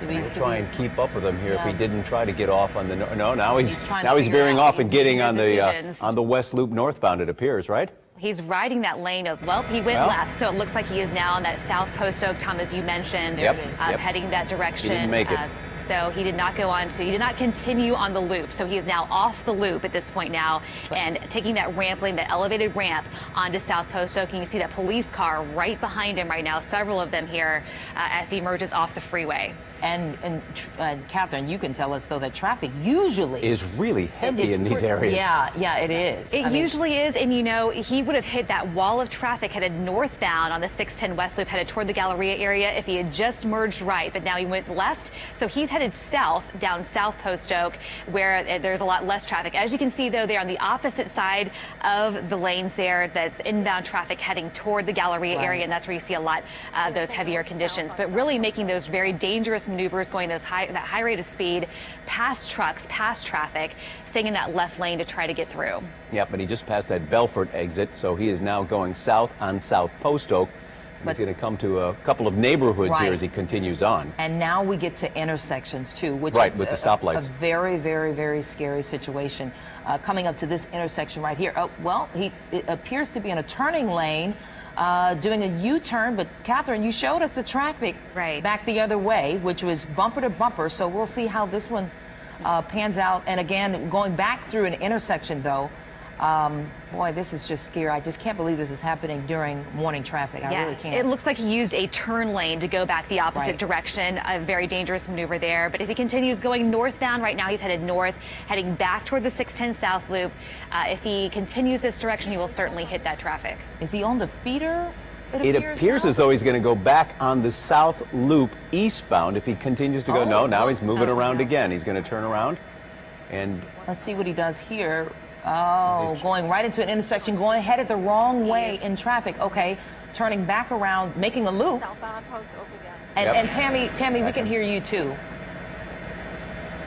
We'll try and keep up with him here if he didn't try to get off on the now he's veering off and getting on the West Loop northbound, it appears, right? He's riding that lane of, well, he went left, so it looks like he is now on that South Post Oak, Tom, as you mentioned, heading that direction. He didn't make it. So he did not he did not continue on the loop. So he is now off the loop at this point now and taking that ramp lane, that elevated ramp onto South Post Oak. And you see that police car right behind him right now, several of them here as he emerges off the freeway. And Catherine, you can tell us, though, that traffic usually is really heavy in these areas. Yeah, it is. It usually is. And, you know, he would have hit that wall of traffic headed northbound on the 610 West Loop, headed toward the Galleria area if he had just merged right. But now he went left. So he's headed south, down South Post Oak, where there's a lot less traffic. As you can see, though, they're on the opposite side of the lanes there. That's inbound traffic heading toward the Galleria area. And that's where you see a lot of those heavier conditions. But really making those very dangerous maneuvers, going that high rate of speed, past trucks, past traffic, staying in that left lane to try to get through. Yeah, but he just passed that Belfort exit, so he is now going south on South Post Oak. He's going to come to a couple of neighborhoods here as he continues on. And now we get to intersections, too, which is with the stoplights. A very, very, very scary situation. Coming up to this intersection right here. Well, it appears to be in a turning lane, doing a U-turn. But, Catherine, you showed us the traffic back the other way, which was bumper to bumper. So we'll see how this one pans out. And, again, going back through an intersection, though, boy, this is just scary. I just can't believe this is happening during morning traffic. I really can't. It looks like he used a turn lane to go back the opposite direction. A very dangerous maneuver there. But if he continues going northbound, right now he's headed north, heading back toward the 610 South Loop. If he continues this direction, he will certainly hit that traffic. Is he on the feeder? It appears as though he's going to go back on the South Loop eastbound if he continues to go. No, now he's moving around again. He's going to turn around. And let's see what he does here. Oh, going right into an intersection, going headed the wrong way in traffic. Okay, turning back around, making a loop. Southbound on Post Oak again. And Tammy, we can hear you too.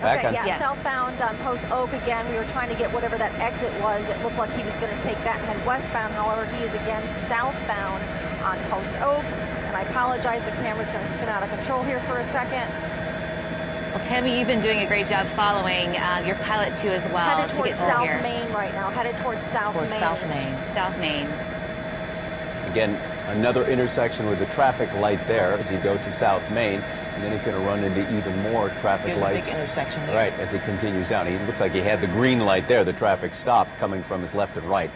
Southbound on Post Oak again. We were trying to get whatever that exit was. It looked like he was going to take that and head westbound. However, he is again southbound on Post Oak. And I apologize, the camera's going to spin out of control here for a second. Well, Tammy, you've been doing a great job following your pilot, too, as well. Headed towards South Main right now. Headed towards South Main. South Main. Again, another intersection with a traffic light there as you go to South Main. And then he's going to run into even more traffic lights. A big intersection here. Right, as he continues down. He looks like he had the green light there. The traffic stopped coming from his left and right.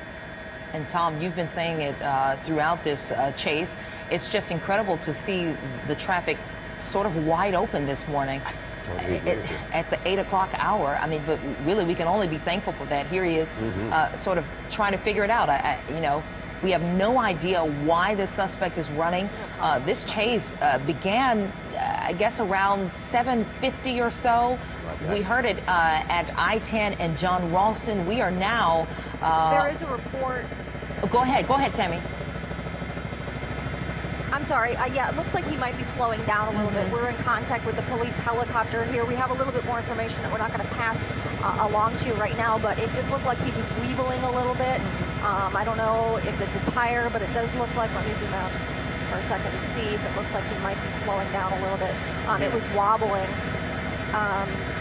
And Tom, you've been saying it throughout this chase. It's just incredible to see the traffic sort of wide open this morning. At the 8 o'clock hour. I mean, but really, we can only be thankful for that. Here he is, sort of trying to figure it out. You know, we have no idea why this suspect is running. This chase began, I guess, around 7:50 or so. We heard it at I-10 and John Ralston. We are now. There is a report. Go ahead, Tammy. I'm sorry. Yeah, it looks like he might be slowing down a little bit. We're in contact with the police helicopter here. We have a little bit more information that we're not going to pass along to you right now, but it did look like he was weeveling a little bit. I don't know if it's a tire, but it does look like, let me zoom out just for a second to see if it looks like he might be slowing down a little bit. It was wobbling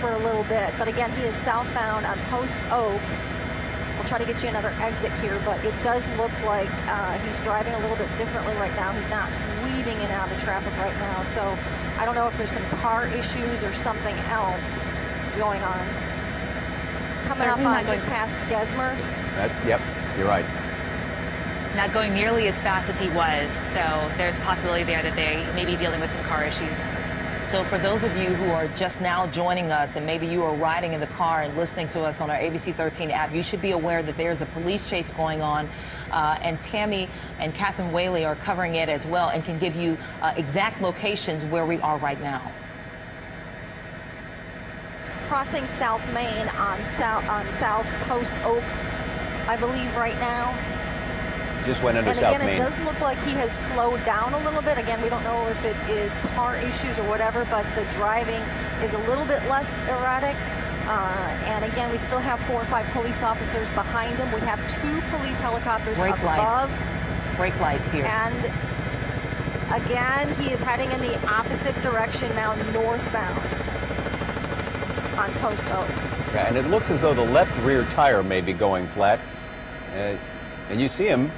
for a little bit, but again, he is southbound on Post Oak. We'll try to get you another exit here, but it does look like he's driving a little bit differently right now. He's not weaving in and out of traffic right now, so I don't know if there's some car issues or something else going on. Coming up on just past Gesmer. Yep, you're right. Not going nearly as fast as he was, so there's a possibility there that they may be dealing with some car issues. So for those of you who are just now joining us and maybe you are riding in the car and listening to us on our ABC 13 app, you should be aware that there's a police chase going on, and Tammy and Catherine Whaley are covering it as well and can give you exact locations where we are right now. Crossing South Main on South Post Oak, I believe right now. Just went under South Main. And again, it does look like he has slowed down a little bit. Again, we don't know if it is car issues or whatever, but the driving is a little bit less erratic. And again, we still have 4 or 5 police officers behind him. We have 2 police helicopters up above. Brake lights here. And again, he is heading in the opposite direction now, northbound on Post Oak. Yeah, and it looks as though the left rear tire may be going flat. And you see him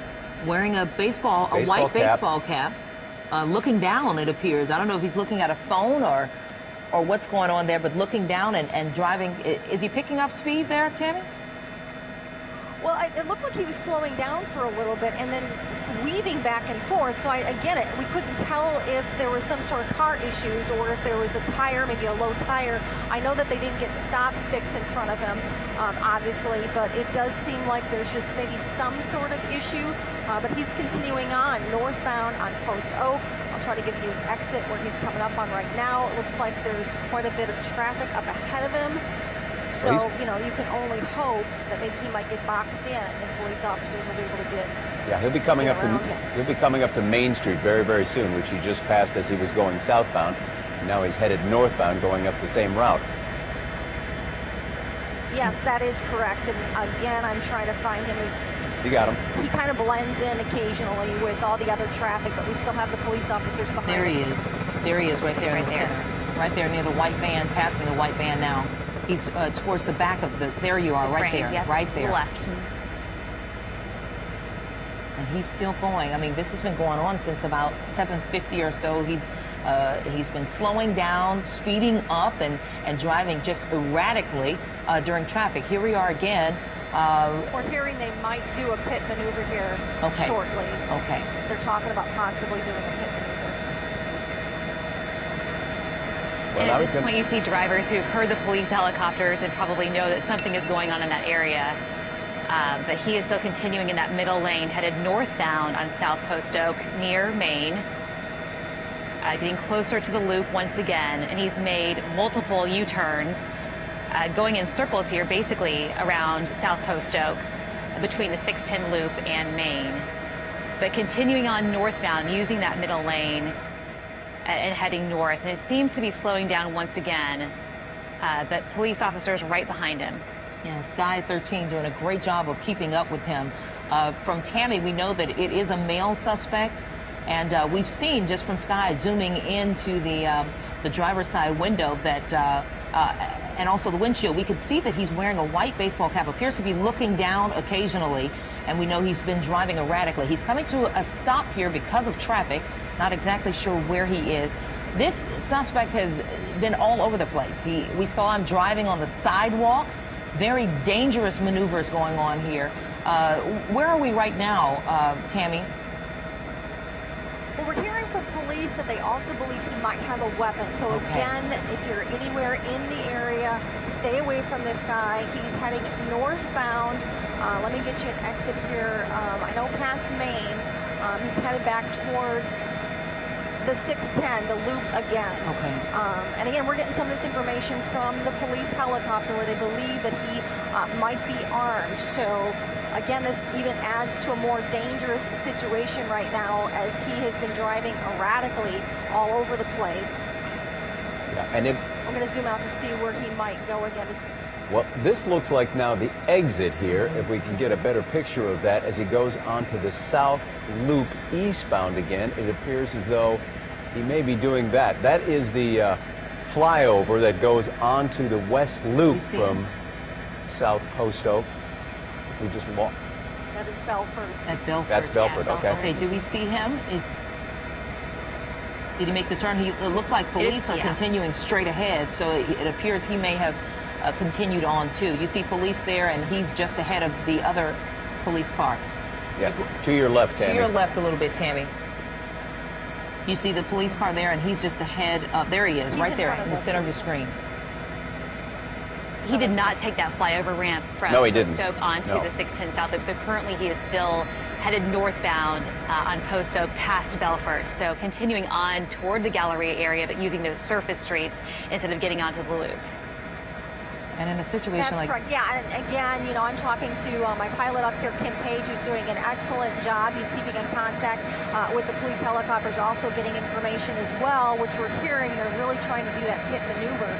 wearing a white baseball cap, looking down, it appears. I don't know if he's looking at a phone or what's going on there, but looking down and driving. Is he picking up speed there, Tammy? Well, it looked like he was slowing down for a little bit and then weaving back and forth. So I get it. We couldn't tell if there was some sort of car issues or if there was a tire, maybe a low tire. I know that they didn't get stop sticks in front of him, obviously, but it does seem like there's just maybe some sort of issue. But he's continuing on northbound on Post Oak. I'll try to give you an exit where he's coming up on right now. It looks like there's quite a bit of traffic up ahead of him. So, you know, you can only hope that maybe he might get boxed in and police officers will be able to get. Yeah, he'll be coming up to Main Street very, very soon, which he just passed as he was going southbound. And now he's headed northbound, going up the same route. Yes, that is correct. And again, I'm trying to find him. You got him. He kind of blends in occasionally with all the other traffic, but we still have the police officers behind him. There he is. There he is, right there in the center. Right there near the white van, passing the white van now. He's towards the back of the, there you are, right there, yep, right there. Left. And he's still going. I mean, this has been going on since about 7:50 or so. He's been slowing down, speeding up, and driving just erratically during traffic. Here we are again. We're hearing they might do a pit maneuver here shortly. Okay. They're talking about possibly doing a pit maneuver. And at this point, you see drivers who've heard the police helicopters and probably know that something is going on in that area. But he is still continuing in that middle lane, headed northbound on South Post Oak near Main, getting closer to the loop once again. And he's made multiple U-turns, going in circles here, basically around South Post Oak, between the 610 loop and Main. But continuing on northbound, using that middle lane, and heading north, and it seems to be slowing down once again, but police officers right behind him. Yeah, Sky 13 doing a great job of keeping up with him. From Tammy, we know that it is a male suspect, and we've seen just from Sky zooming into the driver's side window that, and also the windshield, we could see that he's wearing a white baseball cap, appears to be looking down occasionally, and we know he's been driving erratically. He's coming to a stop here because of traffic. Not exactly sure where he is. This suspect has been all over the place. We saw him driving on the sidewalk. Very dangerous maneuvers going on here. Where are we right now, Tammy? Well, we're hearing from police that they also believe he might have a weapon. So again, if you're anywhere in the area, stay away from this guy. He's heading northbound. Let me get you an exit here. I know past Main. He's headed back towards the 610, the loop again. Okay. And again, we're getting some of this information from the police helicopter where they believe that he might be armed. So again, this even adds to a more dangerous situation right now as he has been driving erratically all over the place. Yeah, and I'm going to zoom out to see where he might go again. well, this looks like now the exit here, if we can get a better picture of that, as he goes onto the south loop eastbound again. It appears as though he may be doing that. That is the flyover that goes onto the west loop from South Post Oak. We just walked. That is Belford. At Belford. That's Belford, okay. Okay, do we see him? Did he make the turn? It looks like police are continuing straight ahead, so it appears he may have continued on too. You see police there, and he's just ahead of the other police car. Yeah, to your left, Tammy. To your left a little bit, Tammy. You see the police car there, and he's just ahead. There he is, right there in the center of the screen. He did not take that flyover ramp from Post Oak onto the 610 South Loop. So currently he is still headed northbound on Post Oak past Belford. So continuing on toward the Galleria area, but using those surface streets instead of getting onto the loop. And in a situation That's like correct. Yeah, and again, you know, I'm talking to my pilot up here, Kim Page, who's doing an excellent job. He's keeping in contact with the police helicopters, also getting information as well, which we're hearing they're really trying to do that pit maneuver.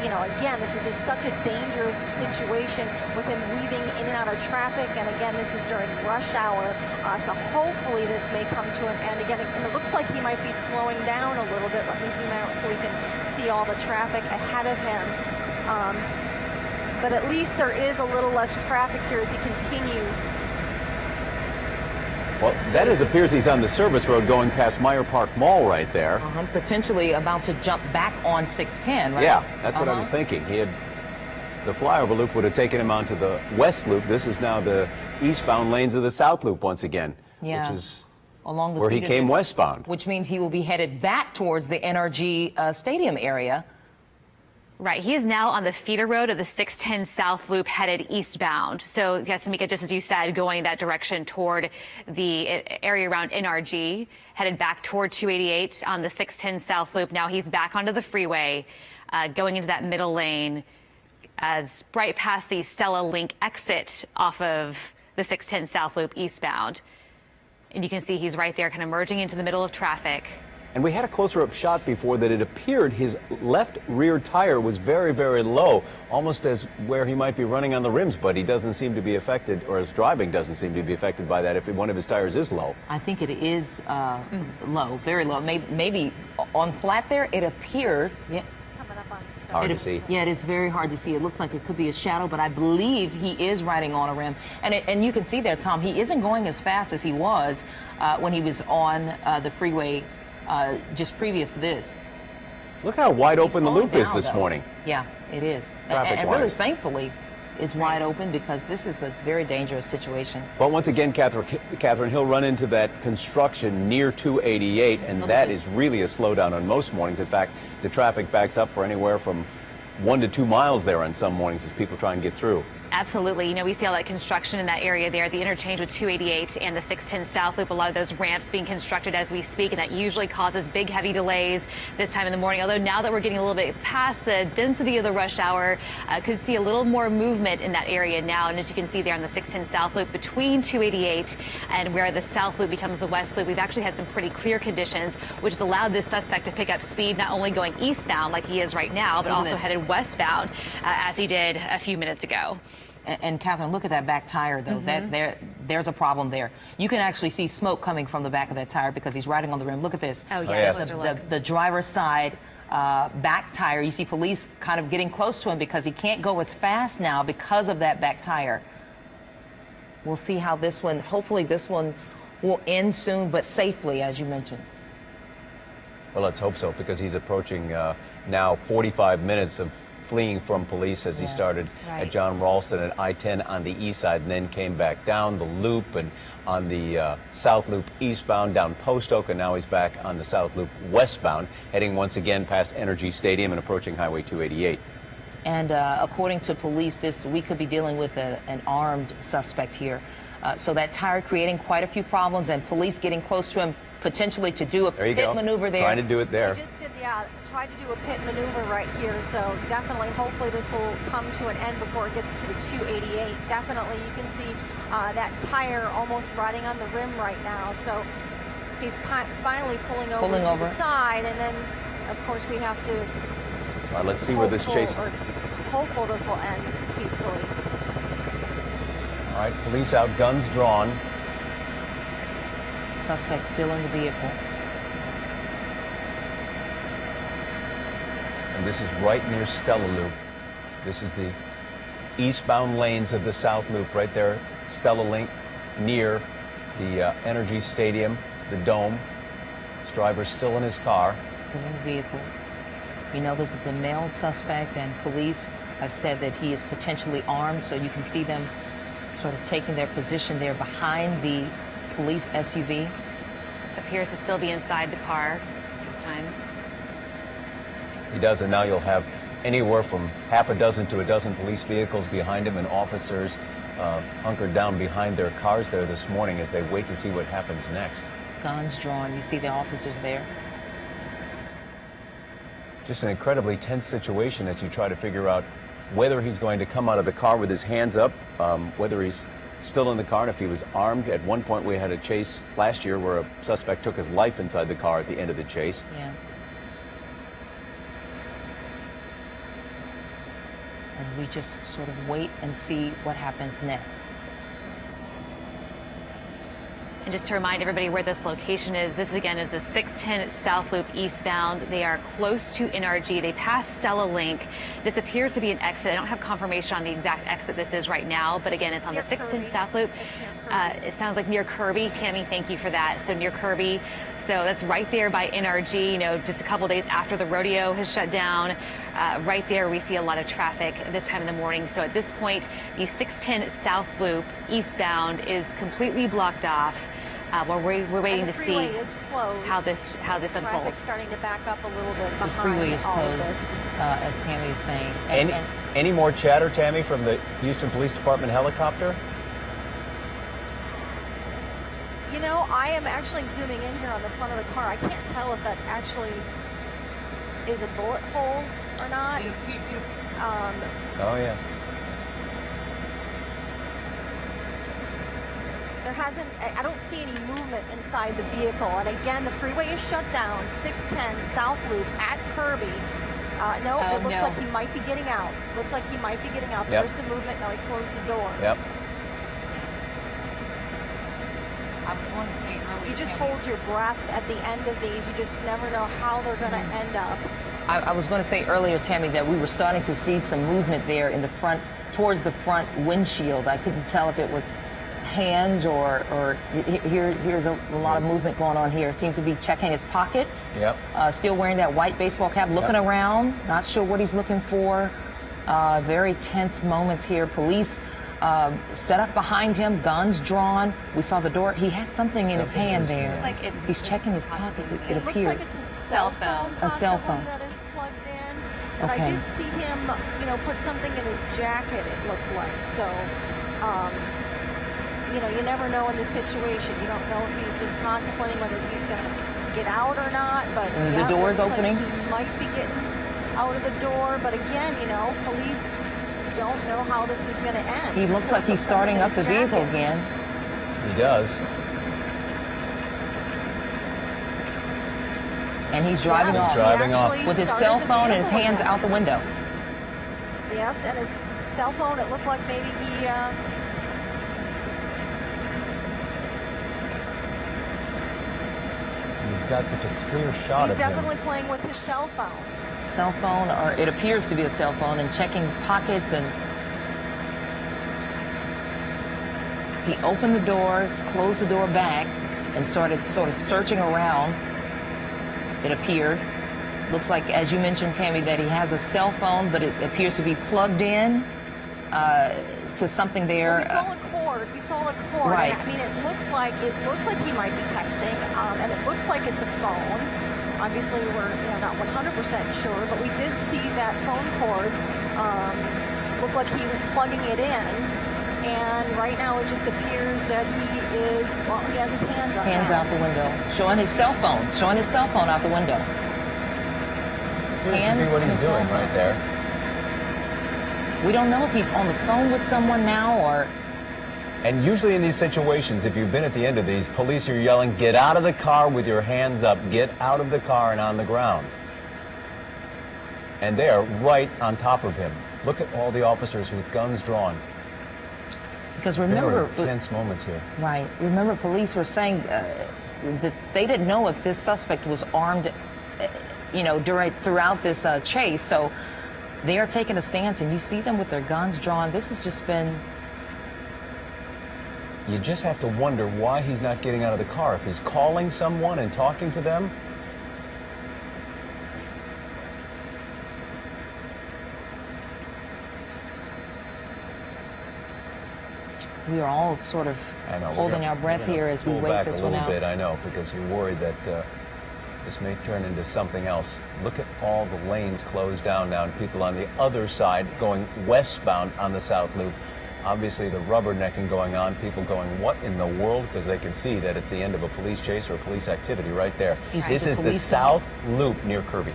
You know, again, this is just such a dangerous situation with him weaving in and out of traffic, and again, this is during rush hour, so hopefully this may come to an end again. And it looks like he might be slowing down a little bit. Let me zoom out so we can see all the traffic ahead of him. But at least there is a little less traffic here as he continues. Well, that appears he's on the service road going past Meyer Park Mall right there. Potentially about to jump back on 610, right? Yeah, that's what I was thinking. The flyover loop would have taken him onto the west loop. This is now the eastbound lanes of the south loop once again, Yeah. which is Along the where he feeder came loop, westbound. which means he will be headed back towards the NRG Stadium area. Right. He is now on the feeder road of the 610 South Loop headed eastbound. So, yes, Tamika, just as you said, going that direction toward the area around NRG, headed back toward 288 on the 610 South Loop. Now he's back onto the freeway, going into that middle lane, right past the Stella Link exit off of the 610 South Loop eastbound. And you can see he's right there, kind of merging into the middle of traffic. And we had a closer-up shot before that it appeared his left rear tire was very, very low, almost as where he might be running on the rims, but he doesn't seem to be affected, or his driving doesn't seem to be affected by that if one of his tires is low. I think it is low, very low. Maybe on flat there, it appears. Yeah. Coming up on It's hard to see. Yeah, it's very hard to see. It looks like it could be a shadow, but I believe he is riding on a rim. And you can see there, Tom, he isn't going as fast as he was when he was on the freeway just previous to this. Look how wide He's open the slowing loop is down, this though. morning. Yeah, it is. And Traffic-wise. really, thankfully, it's wide open because this is a very dangerous situation. But once again, Catherine, he'll run into that construction near 288, and Look at that this. is really a slowdown on most mornings. In fact, the traffic backs up for anywhere from 1 to 2 miles there on some mornings as people try and get through. Absolutely. You know, we see all that construction in that area there, the interchange with 288 and the 610 South Loop, a lot of those ramps being constructed as we speak, and that usually causes big, heavy delays this time in the morning. Although now that we're getting a little bit past the density of the rush hour, could see a little more movement in that area now. And as you can see there on the 610 South Loop between 288 and where the South Loop becomes the West Loop, we've actually had some pretty clear conditions, which has allowed this suspect to pick up speed, not only going eastbound like he is right now, but also headed westbound as he did a few minutes ago. And Catherine, look at that back tire, though. There's a problem there. You can actually see smoke coming from the back of that tire because he's riding on the rim. Look at this. Oh, yeah. yes. The driver's side back tire. You see police kind of getting close to him because he can't go as fast now because of that back tire. We'll see how this one, hopefully this one will end soon, but safely, as you mentioned. Well, let's hope so, because he's approaching now 45 minutes of fleeing from police as he started at John Ralston at I-10 on the east side and then came back down the loop and on the South Loop eastbound down Post Oak, and now he's back on the South Loop westbound, heading once again past Energy Stadium and approaching Highway 288. And according to police, we could be dealing with an armed suspect here. So that tire creating quite a few problems, and police getting close to him potentially to do a pit maneuver there. Trying to do it there. They just did, tried to do a pit maneuver right here, so definitely, hopefully this will come to an end before it gets to the 288. Definitely, you can see that tire almost riding on the rim right now, so he's finally pulling over to the side, and then, of course, we have to... All right, let's see where this chase... Hopeful this will end peacefully. All right, police out, guns drawn. Suspect still in the vehicle. And this is right near Stella Loop. This is the eastbound lanes of the South Loop, right there, Stella Link, near the Energy Stadium, the Dome. This driver's still in his car. Still in the vehicle. We know this is a male suspect, and police have said that he is potentially armed, so you can see them sort of taking their position there behind the police SUV. Appears to still be inside the car this time. He does, and now you'll have anywhere from half a dozen to a dozen police vehicles behind him and officers hunkered down behind their cars there this morning as they wait to see what happens next. Guns drawn. You see the officers there. Just an incredibly tense situation as you try to figure out whether he's going to come out of the car with his hands up, whether he's still in the car, and if he was armed. At one point, we had a chase last year where a suspect took his life inside the car at the end of the chase. Yeah. As we just sort of wait and see what happens next. And just to remind everybody where this location is, this again is the 610 South Loop eastbound. They are close to NRG. They pass Stella Link. This appears to be an exit. I don't have confirmation on the exact exit this is right now, but again, it's on the 610 South Loop. It sounds like near Kirby. Tammy, thank you for that. So near Kirby. So that's right there by NRG, you know, just a couple days after the rodeo has shut down. Right there, we see a lot of traffic this time in the morning. So at this point, the 610 South Loop eastbound is completely blocked off. We're waiting to see how this unfolds. Traffic's starting to back up a little bit The behind freeway is all of closed, this. as Tammy is saying. Any more chatter, Tammy, from the Houston Police Department helicopter? You know, I am actually zooming in here on the front of the car. I can't tell if that actually is a bullet hole or not. Oh, yes. There hasn't, I don't see any movement inside the vehicle. And again, the freeway is shut down. 610 South Loop at Kirby. No, it looks like he might be getting out. Looks like he might be getting out. There's some movement. Now he closed the door. Yep. I was going to say earlier. You just hold your breath at the end of these. You just never know how they're going to end up. I was going to say earlier, Tammy, that we were starting to see some movement there in the front, towards the front windshield. I couldn't tell if it was hands or here's a lot of movement going on here. It seems to be checking his pockets. Yep. Still wearing that white baseball cap, looking around, not sure what he's looking for. Very tense moments here. Police set up behind him, guns drawn. We saw the door. He has something in his hand there. Looks like He's checking his pockets. It appears. Looks like it's a cell phone. A cell phone. That is plugged in. And Okay. I did see him, you know, put something in his jacket, it looked like. So, you know, you never know in this situation. You don't know if he's just contemplating whether he's going to get out or not. But The door's opening. Like he might be getting out of the door. But again, you know, police don't know how this is going to end. He looks like he's starting up the vehicle again. He does. And he's driving off. Driving off. With his cell phone and his hands out the window. Yes, and his cell phone, it looked like maybe he... You've got such a clear shot He's of him. definitely playing with his cell phone. Cell phone, or it appears to be a cell phone, and checking pockets. And he opened the door, closed the door back, and started sort of searching around. It appeared. Looks like, as you mentioned, Tammy, that he has a cell phone, but it appears to be plugged in to something there. We saw a cord. Right. I mean, it looks like he might be texting, and it looks like it's a phone. Obviously, we're not 100% sure, but we did see that phone cord look like he was plugging it in. And right now, it just appears that he has his hands up. Hands out the window, showing his cell phone out the window. Appears to be what he's doing right there. We don't know if he's on the phone with someone now or... And usually in these situations, if you've been at the end of these, police are yelling, get out of the car with your hands up, get out of the car and on the ground. And they are right on top of him. Look at all the officers with guns drawn. Because There remember... are tense moments here. Right. Remember, police were saying that they didn't know if this suspect was armed, throughout this chase. So they are taking a stance, and you see them with their guns drawn. This has just been... You just have to wonder why he's not getting out of the car. If he's calling someone and talking to them. We are all sort of holding our breath here as we wait this one out. A little bit, I know, because you're worried that this may turn into something else. Look at all the lanes closed down now, and people on the other side going westbound on the South Loop. Obviously, the rubbernecking going on, people going, what in the world? Because they can see that it's the end of a police chase or a police activity right there. This is the South Loop near Kirby.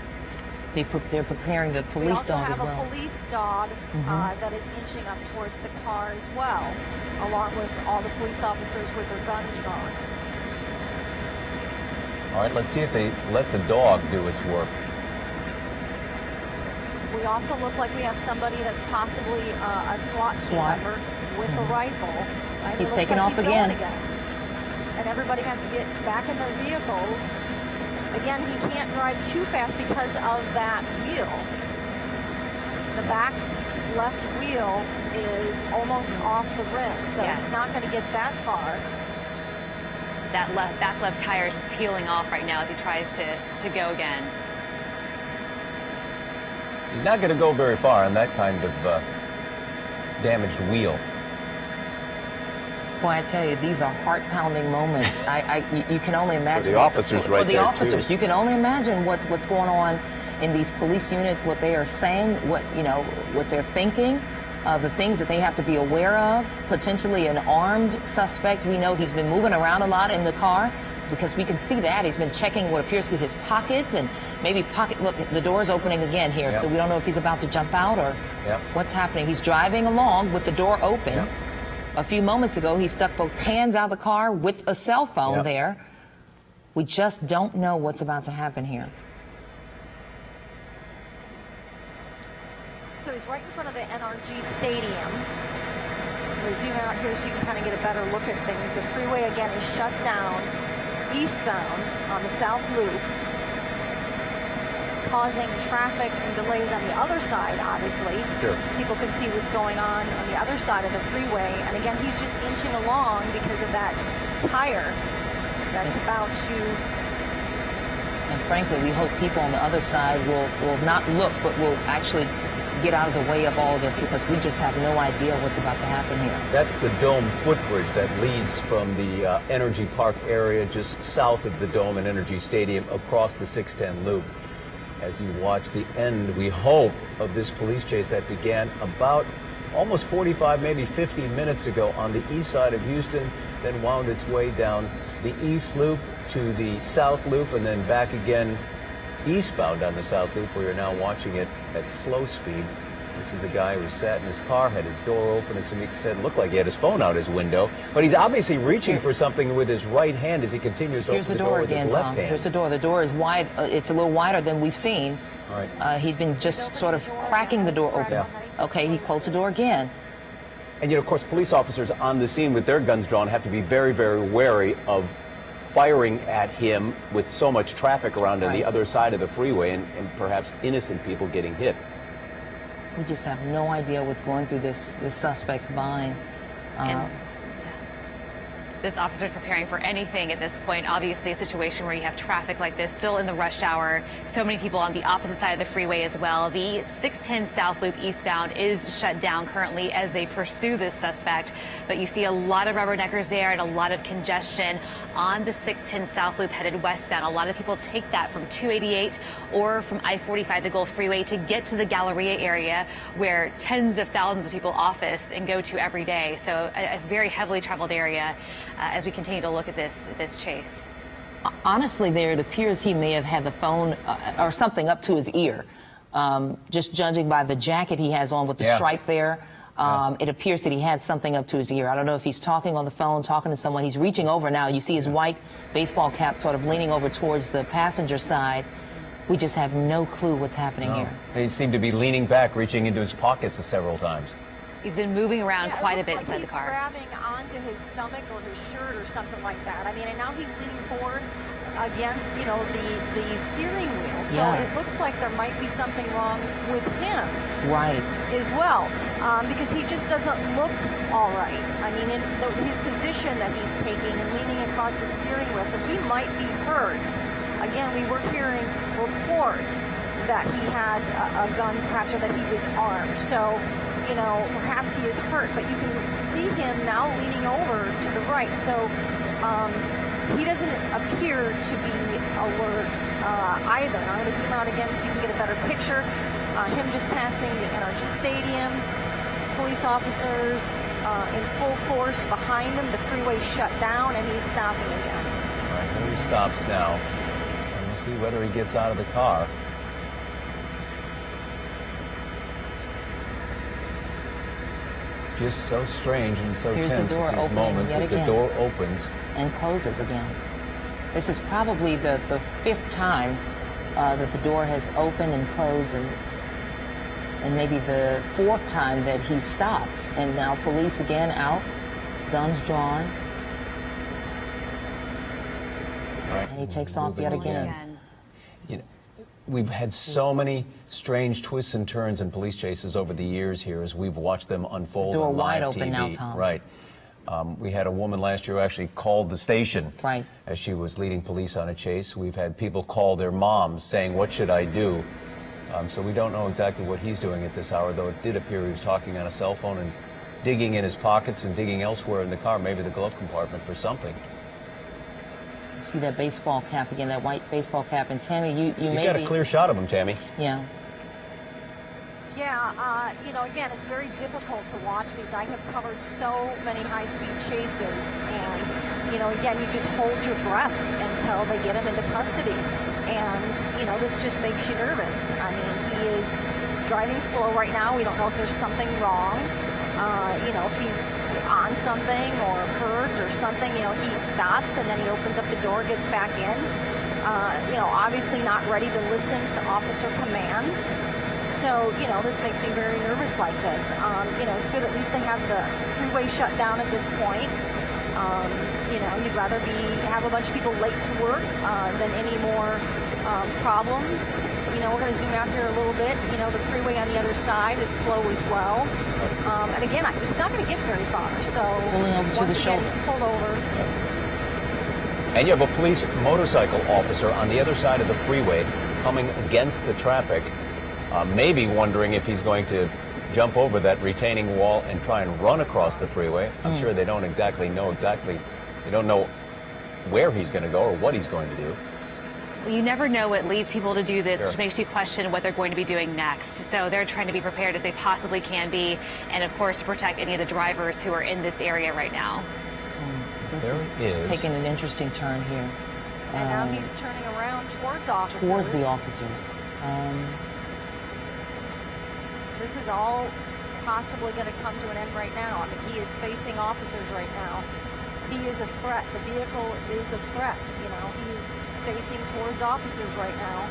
They're preparing the police dog as We well. also have a police dog that is inching up towards the car as well, along with all the police officers with their guns drawn. All right, let's see if they let the dog do its work. We also look like we have somebody that's possibly a SWAT team member with a rifle. Right? He's It looks taking like off he's again. going again. And everybody has to get back in their vehicles. Again, he can't drive too fast because of that wheel. The back left wheel is almost off the rim, so Yeah. he's not going to get that far. That back left tire is just peeling off right now as he tries to go again. He's not going to go very far on that kind of damaged wheel. Boy, I tell you, these are heart-pounding moments. You can only imagine. the officers right For the there, officers, too. you can only imagine what's going on in these police units, what they are saying, what they're thinking, the things that they have to be aware of. Potentially an armed suspect. We know he's been moving around a lot in the car because we can see that he's been checking what appears to be his pockets and maybe pocket. Look, the door's opening again here, Yep. so we don't know if he's about to jump out or Yep. what's happening. He's driving along with the door open. Yep. A few moments ago, he stuck both hands out of the car with a cell phone Yep. there. We just don't know what's about to happen here. So he's right in front of the NRG Stadium. We'll zoom out here so you can kind of get a better look at things. The freeway again is shut down eastbound on the South Loop, causing traffic and delays on the other side, obviously. Sure. People can see what's going on the other side of the freeway. And again, he's just inching along because of that tire that's about to... And frankly, we hope people on the other side will not look, but will actually get out of the way of all of this because we just have no idea what's about to happen here. That's the Dome footbridge that leads from the Energy Park area just south of the Dome and Energy Stadium across the 610 loop. As you watch the end, we hope, of this police chase that began about almost 45, maybe 50 minutes ago on the east side of Houston, then wound its way down the east loop to the south loop and then back again eastbound on the south loop, where you're now watching it at slow speed. This is the guy who sat in his car, had his door open, as Samik said, looked like he had his phone out his window, but he's obviously reaching for something with his right hand as he continues to Here's open the the door door with his again, left Tom. hand. Here's the door. The door is wide. It's a little wider than we've seen. All right. He'd been just sort of cracking the door open. Yeah. Okay, he closed the door again. And, of course, police officers on the scene with their guns drawn have to be very, very wary of firing at him with so much traffic around on the other side of the freeway and perhaps innocent people getting hit. We just have no idea what's going through this suspect's mind. And this officer's preparing for anything at this point. Obviously, a situation where you have traffic like this still in the rush hour. So many people on the opposite side of the freeway as well. The 610 South Loop eastbound is shut down currently as they pursue this suspect. But you see a lot of rubberneckers there and a lot of congestion on the 610 South Loop headed westbound. A lot of people take that from 288 or from I-45, the Gulf Freeway, to get to the Galleria area where tens of thousands of people office and go to every day. So a very heavily traveled area. As we continue to look at this chase. Honestly, there it appears he may have had the phone or something up to his ear. Just judging by the jacket he has on with the stripe there, it appears that he had something up to his ear. I don't know if he's talking on the phone, talking to someone. He's reaching over now. You see his white baseball cap sort of leaning over towards the passenger side. We just have no clue what's happening here. He seemed to be leaning back, reaching into his pockets several times. He's been moving around quite a bit inside the He's car. grabbing onto his stomach or his shirt or something like that. I mean, and now he's leaning forward against, the steering wheel. So it looks like there might be something wrong with him. Right. As well, because he just doesn't look all right. I mean, in his position that he's taking and leaning across the steering wheel, so he might be hurt. Again, we were hearing reports that he had a gun, perhaps, or that he was armed. So, perhaps he is hurt, but you can see him now leaning over to the right. So he doesn't appear to be alert either. Now I'm going to zoom out again so you can get a better picture. Him just passing the NRG Stadium. Police officers in full force behind him. The freeway shut down, and he's stopping again. All right, here he stops now. And we'll see whether he gets out of the car. Just so strange and so Here's the tense door at these opening moments yet as the again. door opens. And closes again. This is probably the fifth time that the door has opened and closed, and maybe the fourth time that he stopped. And now police again out, guns drawn. Right. And he takes off yet again. You know, we've had so many strange twists and turns in police chases over the years here as we've watched them unfold Door on live wide open TV. now, Tom. Right. We had a woman last year who actually called the station Right. as she was leading police on a chase. We've had people call their moms saying, "What should I do?" So we don't know exactly what he's doing at this hour, though it did appear he was talking on a cell phone and digging in his pockets and digging elsewhere in the car, maybe the glove compartment, for something. See that baseball cap again, that white baseball cap. And Tammy, you You've may got be... a clear shot of him, Tammy. Yeah. Yeah, you know, again, it's very difficult to watch these. I have covered so many high-speed chases, and, you know, again, you just hold your breath until they get him into custody. And, you know, this just makes you nervous. I mean, he is driving slow right now. We don't know if there's something wrong. You know, if he's on something or hurt or something, you know, he stops and then he opens up the door, gets back in. You know, obviously not ready to listen to officer commands. So, you know, this makes me very nervous like this. You know, it's good at least they have the freeway shut down at this point. You know, you'd rather have a bunch of people late to work than any more problems. You know, we're going to zoom out here a little bit. You know, the freeway on the other side is slow as well. And again, he's not going to get very far. So Pulling over to once the again, shoulder. he's pulled over. And you have a police motorcycle officer on the other side of the freeway coming against the traffic, maybe wondering if he's going to jump over that retaining wall and try and run across the freeway. I'm sure they don't know they don't know where he's going to go or what he's going to do. Well, you never know what leads people to do this, Sure. which makes you question what they're going to be doing next. So they're trying to be prepared as they possibly can be, and of course to protect any of the drivers who are in this area right now. This There is is. taking an interesting turn here. And now he's turning around towards officers. Towards the officers. This is all possibly going to come to an end right now. I mean, he is facing officers right now. He is a threat. The vehicle is a threat. You know, he's facing towards officers right now.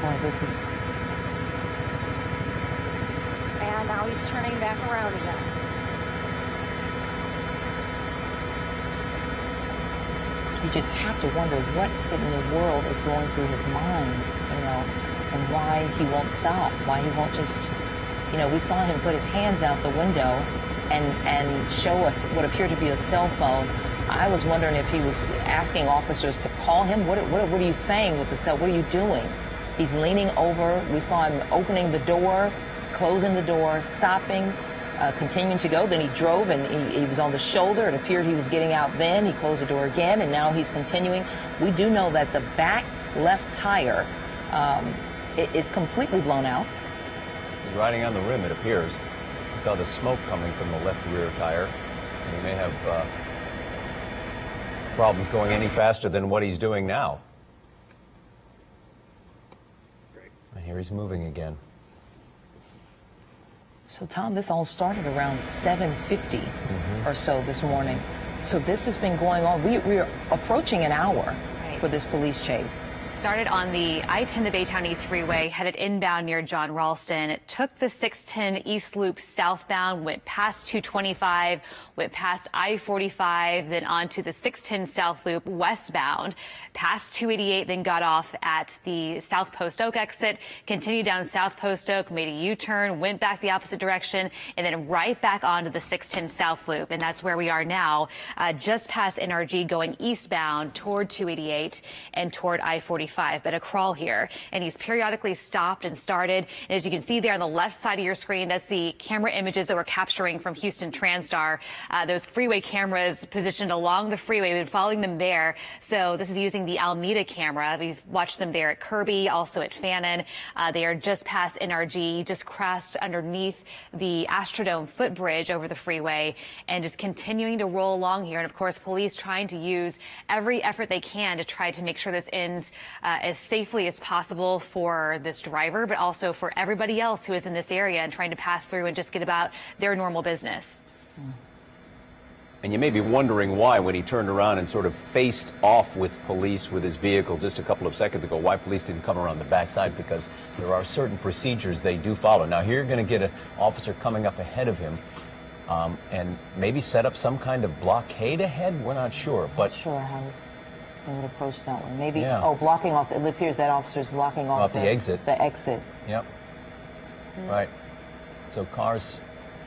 Boy, this is... And now he's turning back around again. You just have to wonder what in the world is going through his mind, you know, and why he won't stop, why he won't just, you know, we saw him put his hands out the window and show us what appeared to be a cell phone. I was wondering if he was asking officers to call him. What are you saying with the cell? What are you doing? He's leaning over. We saw him opening the door, closing the door, stopping, continuing to go. Then he drove and he was on the shoulder. It appeared he was getting out then. He closed the door again, and now he's continuing. We do know that the back left tire is completely blown out. He's riding on the rim, it appears. You saw the smoke coming from the left rear tire, and he may have problems going any faster than what he's doing now. And here he's moving again. So, Tom, this all started around 7:50 or so this morning. So this has been going on. We're approaching an hour for this police chase. Started on the I-10 the Baytown East Freeway, headed inbound near John Ralston. It took the 610 East Loop southbound, went past 225, went past I-45, then onto the 610 South Loop westbound, past 288, then got off at the South Post Oak exit, continued down South Post Oak, made a U-turn, went back the opposite direction, and then right back onto the 610 South Loop. And that's where we are now, just past NRG, going eastbound toward 288 and toward I-45. But a crawl here, and he's periodically stopped and started. And as you can see there on the left side of your screen, that's the camera images that we're capturing from Houston TransStar. Those freeway cameras positioned along the freeway. We've been following them there. So this is using the Alameda camera. We've watched them there at Kirby, also at Fannin. They are just past NRG, just crossed underneath the Astrodome footbridge over the freeway, and just continuing to roll along here. And of course, police trying to use every effort they can to try to make sure this ends as safely as possible for this driver, but also for everybody else who is in this area and trying to pass through and just get about their normal business. And you may be wondering why, when he turned around and sort of faced off with police with his vehicle just a couple of seconds ago, why police didn't come around the backside, because there are certain procedures they do follow. Now, here you're going to get an officer coming up ahead of him and maybe set up some kind of blockade ahead. We're not sure. But not sure how they would approach that one. Maybe, yeah. oh, blocking off, it appears that officer's blocking off the exit. The exit. Yep. Right. So cars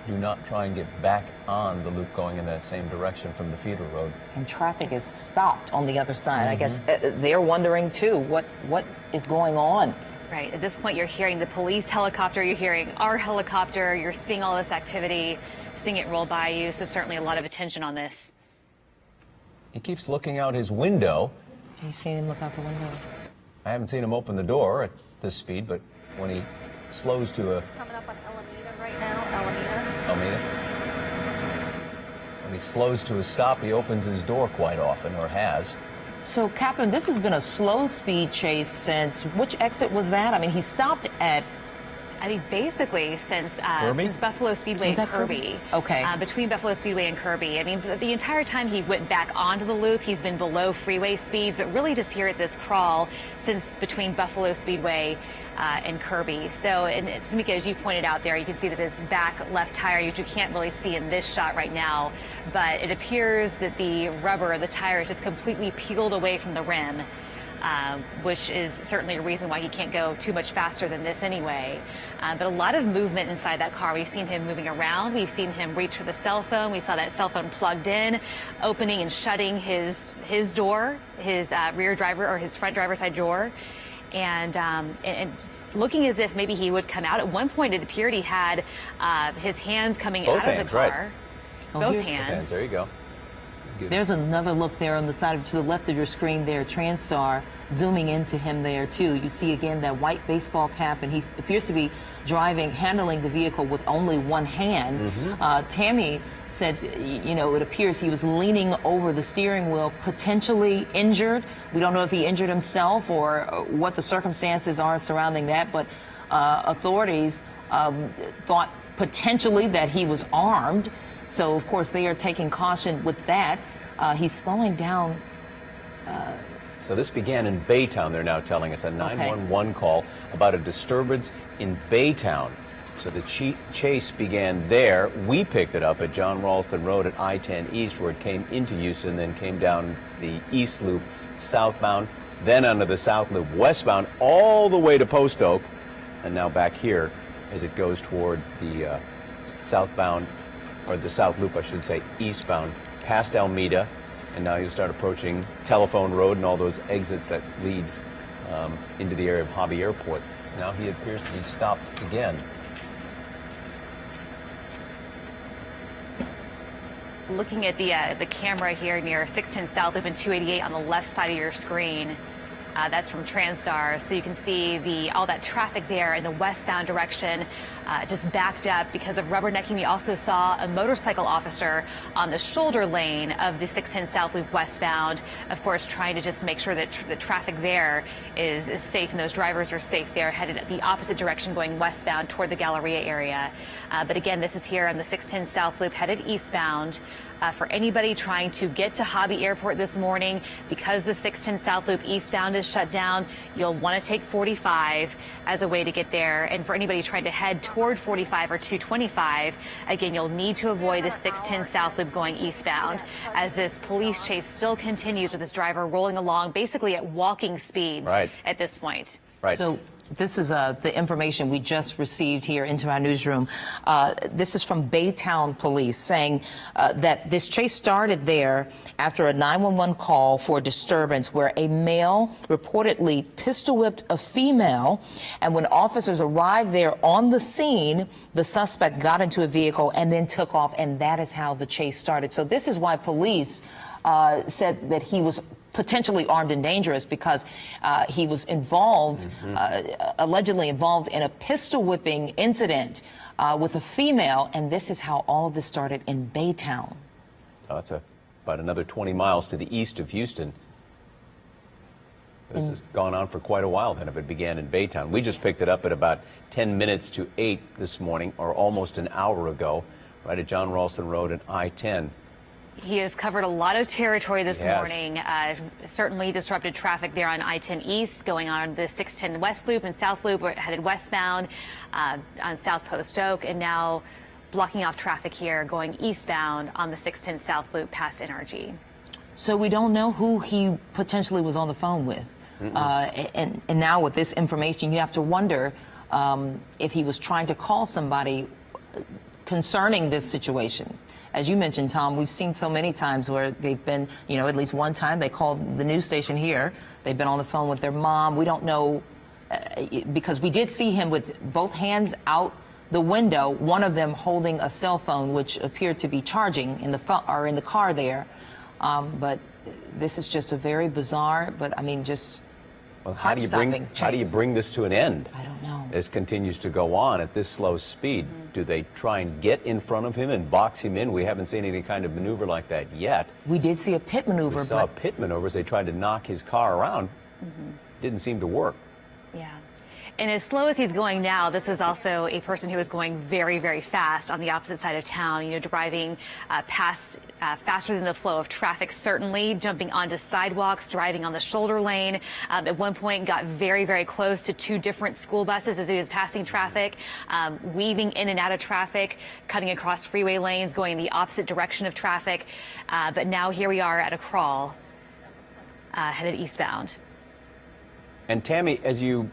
do not try and get back on the loop going in that same direction from the feeder road. And traffic is stopped on the other side. I guess they're wondering too, what is going on? Right. At this point, you're hearing the police helicopter, you're hearing our helicopter, you're seeing all this activity, seeing it roll by you. So certainly a lot of attention on this. He keeps looking out his window. Have you seen him look out the window? I haven't seen him open the door at this speed, but when he slows to a... Coming up on Alameda right now, Alameda. When he slows to a stop, he opens his door quite often, or has. So, Catherine, this has been a slow speed chase since, which exit was that? I mean, he stopped at... I mean, basically, since Buffalo Speedway Was and that Kirby. Okay. Between Buffalo Speedway and Kirby. I mean, the entire time he went back onto the loop, he's been below freeway speeds, but really just here at this crawl since between Buffalo Speedway and Kirby. So, and Samika, as you pointed out there, you can see that his back left tire, which you can't really see in this shot right now, but it appears that the rubber, the tire, is just completely peeled away from the rim. Which is certainly a reason why he can't go too much faster than this anyway. But a lot of movement inside that car. We've seen him moving around. We've seen him reach for the cell phone. We saw that cell phone plugged in, opening and shutting his door, his rear driver or his front driver's side door. And looking as if maybe he would come out. At one point, it appeared he had his hands coming out of the car. Right. Both hands. There you go. There's another look there on the side to the left of your screen there, TranStar zooming into him there too. You see again that white baseball cap, and he appears to be handling the vehicle with only one hand. Tammy said, you know, it appears he was leaning over the steering wheel, potentially injured. We don't know if he injured himself or what the circumstances are surrounding that, but authorities thought potentially that he was armed. So, of course, they are taking caution with that. He's slowing down. So this began in Baytown, they're now telling us, a 911 call about a disturbance in Baytown. So the chase began there. We picked it up at John Ralston Road at I-10 East, where it came into Houston, then came down the East Loop southbound, then onto the South Loop westbound, all the way to Post Oak, and now back here as it goes toward the southbound, or the South Loop, I should say, eastbound, past Alameda, and now you start approaching Telephone Road and all those exits that lead into the area of Hobby Airport. Now he appears to be stopped again. Looking at the camera here near 610 South Loop and 288 on the left side of your screen. That's from TranStar, so you can see all that traffic there in the westbound direction just backed up because of rubbernecking. We also saw a motorcycle officer on the shoulder lane of the 610 South Loop westbound, of course, trying to just make sure that the traffic there is safe and those drivers are safe there, headed the opposite direction going westbound toward the Galleria area. But again, this is here on the 610 South Loop headed eastbound. For anybody trying to get to Hobby Airport this morning, because the 610 South Loop eastbound is shut down, you'll want to take 45 as a way to get there. And for anybody trying to head toward 45 or 225, again, you'll need to avoid the 610 South Loop going eastbound, as this police chase still continues with this driver rolling along basically at walking speeds at this point. Right. So this is the information we just received here into our newsroom. This is from Baytown Police saying that this chase started there after a 911 call for disturbance where a male reportedly pistol whipped a female. And when officers arrived there on the scene, the suspect got into a vehicle and then took off. And that is how the chase started. So this is why police said that he was potentially armed and dangerous, because he was involved, allegedly involved in a pistol whipping incident with a female, and this is how all of this started in Baytown. Oh, that's about another 20 miles to the east of Houston. This has gone on for quite a while then if it began in Baytown. We just picked it up at about 10 minutes to 8 this morning, or almost an hour ago, right at John Ralston Road and I-10. He has covered a lot of territory this He has. morning. Certainly disrupted traffic there on I-10 East, going on the 610 West Loop and South Loop, headed westbound on South Post Oak, and now blocking off traffic here going eastbound on the 610 South Loop past NRG. So we don't know who he potentially was on the phone with. And now with this information, you have to wonder if he was trying to call somebody concerning this situation. As you mentioned, Tom, we've seen so many times where they've been, you know, at least one time they called the news station here. They've been on the phone with their mom. We don't know, because we did see him with both hands out the window, one of them holding a cell phone, which appeared to be charging in the car there. But this is just a very bizarre, but I mean, just Well, how do you bring this to an end? I don't know. This continues to go on at this slow speed. Do they try and get in front of him and box him in? We haven't seen any kind of maneuver like that yet. We did see a pit maneuver. We saw a pit maneuver as they tried to knock his car around. Didn't seem to work. Yeah. And as slow as he's going now, this is also a person who is going very, very fast on the opposite side of town, you know, driving faster than the flow of traffic, certainly, jumping onto sidewalks, driving on the shoulder lane. At one point got very, very close to 2 different school buses as he was passing traffic, weaving in and out of traffic, cutting across freeway lanes, going in the opposite direction of traffic. But now here we are at a crawl, headed eastbound. And Tammy, as you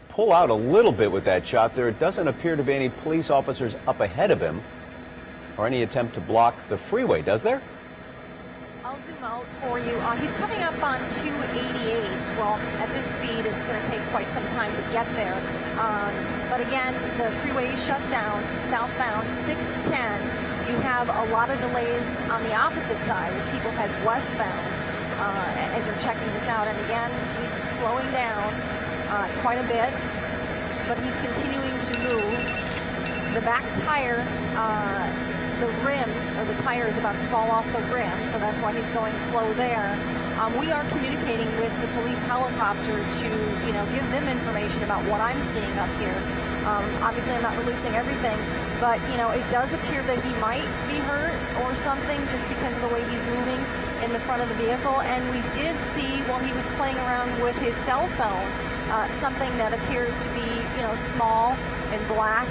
pull out a little bit with that shot there, it doesn't appear to be any police officers up ahead of him or any attempt to block the freeway, does there? I'll zoom out for you. He's coming up on 288. Well, at this speed, it's going to take quite some time to get there. But again, the freeway is shut down, southbound 610. You have a lot of delays on the opposite side as people head westbound as you're checking this out. And again, he's slowing down quite a bit, but he's continuing to move. The back tire, the rim, or the tire is about to fall off the rim, so that's why he's going slow there. We are communicating with the police helicopter to, you know, give them information about what I'm seeing up here. Obviously, I'm not releasing everything, but, you know, it does appear that he might be hurt or something just because of the way he's moving in the front of the vehicle. And we did see, while he was playing around with his cell phone, something that appeared to be, you know, small and black,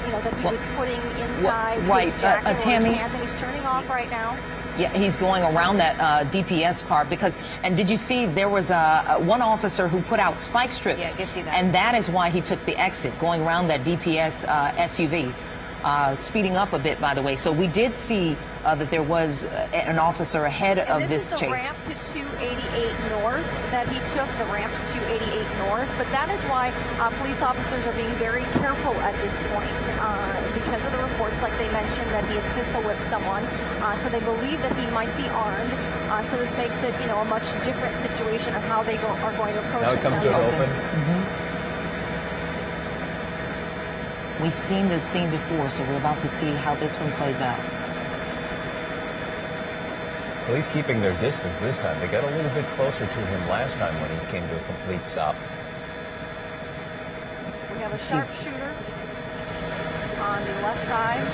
you know, that he was putting inside his jacket or his pants, and he's turning off right now. Yeah, he's going around that DPS car because, and did you see there was one officer who put out spike strips? Yeah, I can see that. And that is why he took the exit, going around that DPS SUV. Speeding up a bit, by the way. So we did see that there was an officer ahead of this chase. This is the ramp to 288 North that he took, the ramp to 288 North. But that is why police officers are being very careful at this point because of the reports, like they mentioned, that he had pistol whipped someone. So they believe that he might be armed. So this makes it, you know, a much different situation of how they are going to approach it. Now it comes to his open. We've seen this scene before, so we're about to see how this one plays out. Police keeping their distance this time. They got a little bit closer to him last time when he came to a complete stop. We have a sharpshooter on the left side.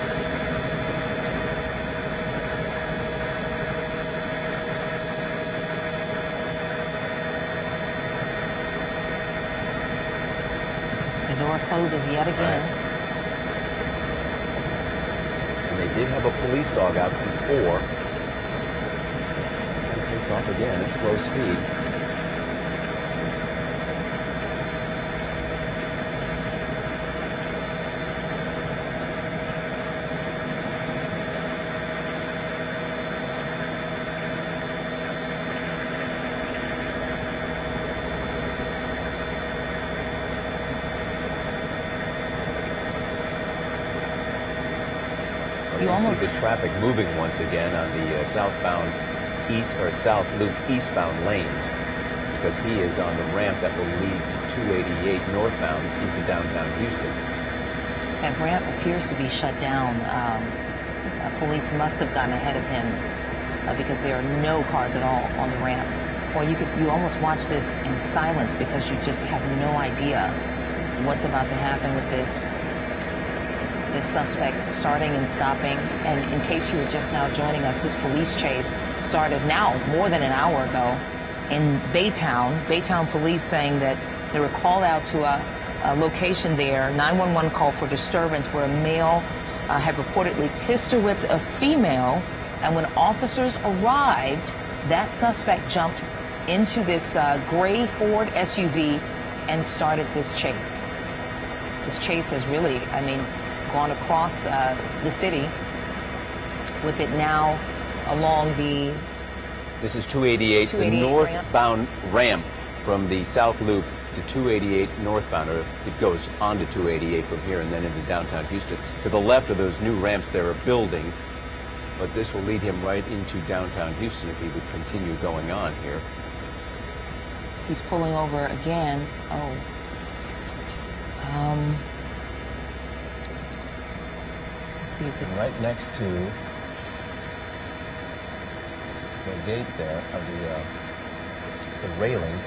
The door closes yet again. They did have a police dog out before. He takes off again at slow speed. You see the traffic moving once again on the southbound east or south loop eastbound lanes because he is on the ramp that will lead to 288 northbound into downtown Houston. That ramp appears to be shut down. Police must have gotten ahead of him because there are no cars at all on the ramp. Well, you almost watch this in silence because you just have no idea what's about to happen with this suspect starting and stopping. And in case you were just now joining us, this police chase started now more than an hour ago in Baytown. Baytown police saying that they were called out to a location there, 911 call for disturbance where a male had reportedly pistol whipped a female, and when officers arrived, that suspect jumped into this gray Ford SUV and started this chase. This chase has really, I mean, gone across the city with it now along the... This is 288, the northbound ramp from the South Loop to 288 northbound, or it goes onto 288 from here and then into downtown Houston. To the left of those new ramps, they're a building, but this will lead him right into downtown Houston if he would continue going on here. He's pulling over again. Oh. Let's see if it... Right next to the gate there, of the railing.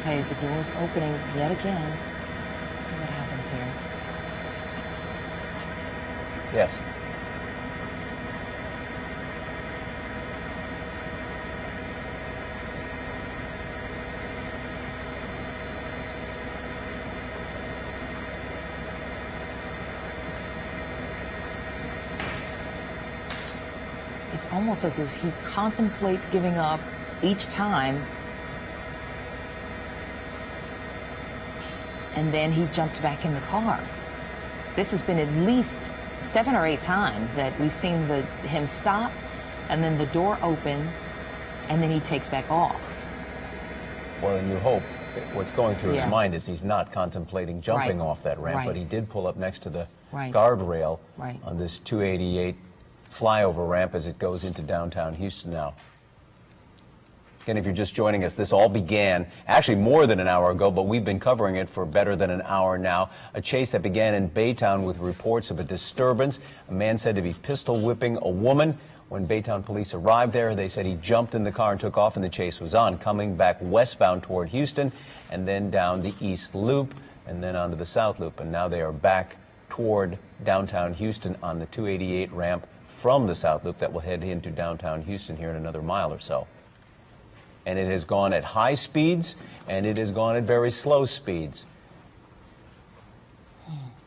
Okay, the door's opening yet again. Let's see what happens here. Yes. It's almost as if he contemplates giving up each time, and then he jumps back in the car. This has been at least 7 or 8 times that we've seen him stop, and then the door opens, and then he takes back off. Well, and you hope what's going through his mind is he's not contemplating jumping off that ramp, Right. but he did pull up next to the Right. guardrail Right. on this 288 flyover ramp as it goes into downtown Houston now. Again, if you're just joining us, this all began actually more than an hour ago, but we've been covering it for better than an hour now. A chase that began in Baytown with reports of a disturbance. A man said to be pistol whipping a woman. When Baytown police arrived there, they said he jumped in the car and took off, and the chase was on, coming back westbound toward Houston and then down the East Loop and then onto the South Loop. And now they are back toward downtown Houston on the 288 ramp from the South Loop that will head into downtown Houston here in another mile or so. And it has gone at high speeds, and it has gone at very slow speeds.